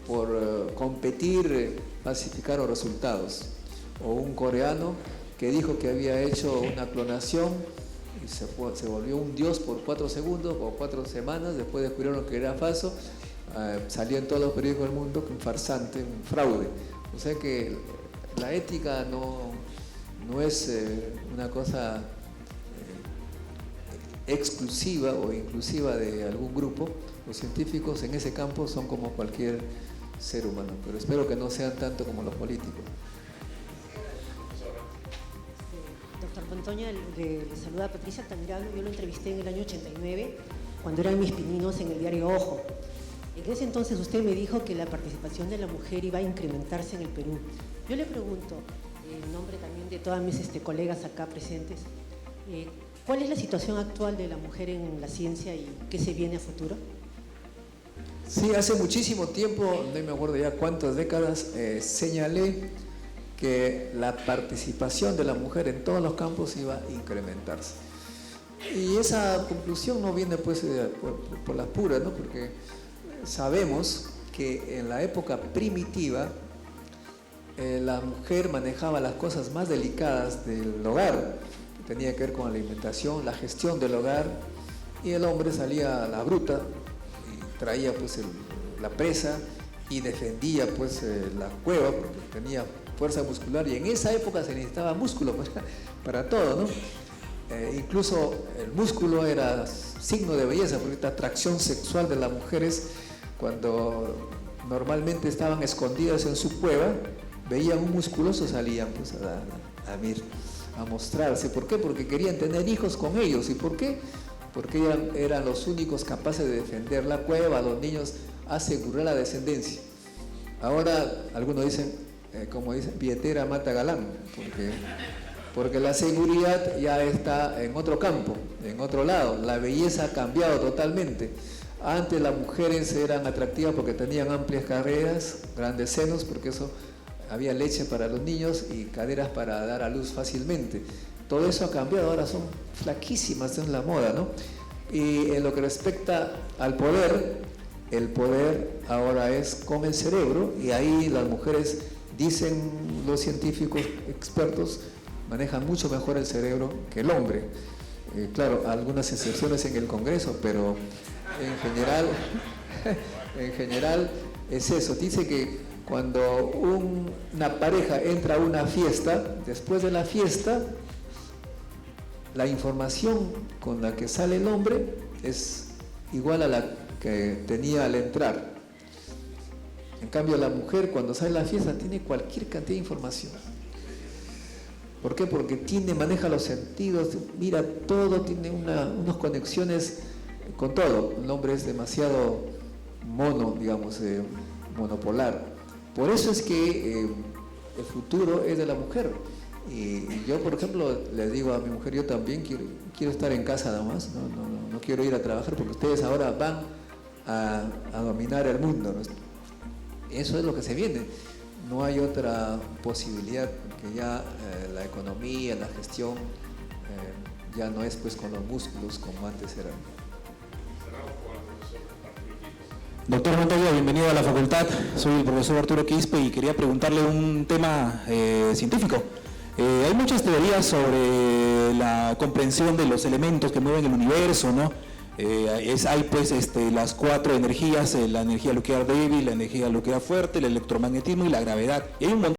por competir falsificaron resultados. O un coreano que dijo que había hecho una clonación y se volvió un dios por 4 segundos o 4 semanas, después descubrieron que era falso, salió en todos los periódicos del mundo que un farsante, un fraude. O sea que la ética no es una cosa exclusiva o inclusiva de algún grupo. Los científicos en ese campo son como cualquier ser humano, pero espero que no sean tanto como los políticos. Doctor Montoya, le saluda Patricia Altamirano. Yo lo entrevisté en el año 89, cuando eran mis pininos en el diario Ojo. En ese entonces usted me dijo que la participación de la mujer iba a incrementarse en el Perú. Yo le pregunto, en nombre también de todas mis colegas acá presentes, ¿cuál es la situación actual de la mujer en la ciencia y qué se viene a futuro? Sí, hace muchísimo tiempo, no me acuerdo ya cuántas décadas, señalé que la participación de la mujer en todos los campos iba a incrementarse. Y esa conclusión no viene pues por las puras, ¿no? Porque sabemos que en la época primitiva la mujer manejaba las cosas más delicadas del hogar, que tenía que ver con la alimentación, la gestión del hogar, y el hombre salía a la bruta y traía pues la presa y defendía pues la cueva porque tenía fuerza muscular, y en esa época se necesitaba músculo para todo, ¿no? Incluso el músculo era signo de belleza, porque esta atracción sexual de las mujeres, cuando normalmente estaban escondidas en su cueva, veían un musculoso, salían pues a mostrarse. ¿Por qué? Porque querían tener hijos con ellos. ¿Y por qué? Porque eran los únicos capaces de defender la cueva, a los niños, asegurar la descendencia. Ahora algunos dicen, como dicen, billetera mata galán, porque la seguridad ya está en otro campo, en otro lado. La belleza ha cambiado totalmente. Antes las mujeres eran atractivas porque tenían amplias caderas, grandes senos, porque eso había leche para los niños y caderas para dar a luz fácilmente. Todo eso ha cambiado, ahora son flaquísimas, es la moda, ¿no? Y en lo que respecta al poder, el poder ahora es con el cerebro, y ahí las mujeres, dicen los científicos expertos, manejan mucho mejor el cerebro que el hombre. Claro, algunas excepciones en el Congreso, pero en general es eso. Dice que cuando una pareja entra a una fiesta, después de la fiesta, la información con la que sale el hombre es igual a la que tenía al entrar. En cambio, la mujer cuando sale a la fiesta tiene cualquier cantidad de información. ¿Por qué? Porque maneja los sentidos, mira todo, tiene unas conexiones con todo. El hombre es demasiado monopolar. Por eso es que el futuro es de la mujer. Y yo, por ejemplo, les digo a mi mujer, yo también quiero estar en casa nada más, no quiero ir a trabajar, porque ustedes ahora van a dominar el mundo, ¿no? Eso es lo que se viene. No hay otra posibilidad, porque ya la economía, la gestión, ya no es pues con los músculos como antes era. Cerramos con el profesor Martín. Doctor Montoya, bienvenido a la facultad. Soy el profesor Arturo Quispe y quería preguntarle un tema científico. Hay muchas teorías sobre la comprensión de los elementos que mueven el universo, ¿no? Hay pues las 4 energías, la energía nuclear débil, la energía nuclear fuerte, el electromagnetismo y la gravedad. Y hay un montón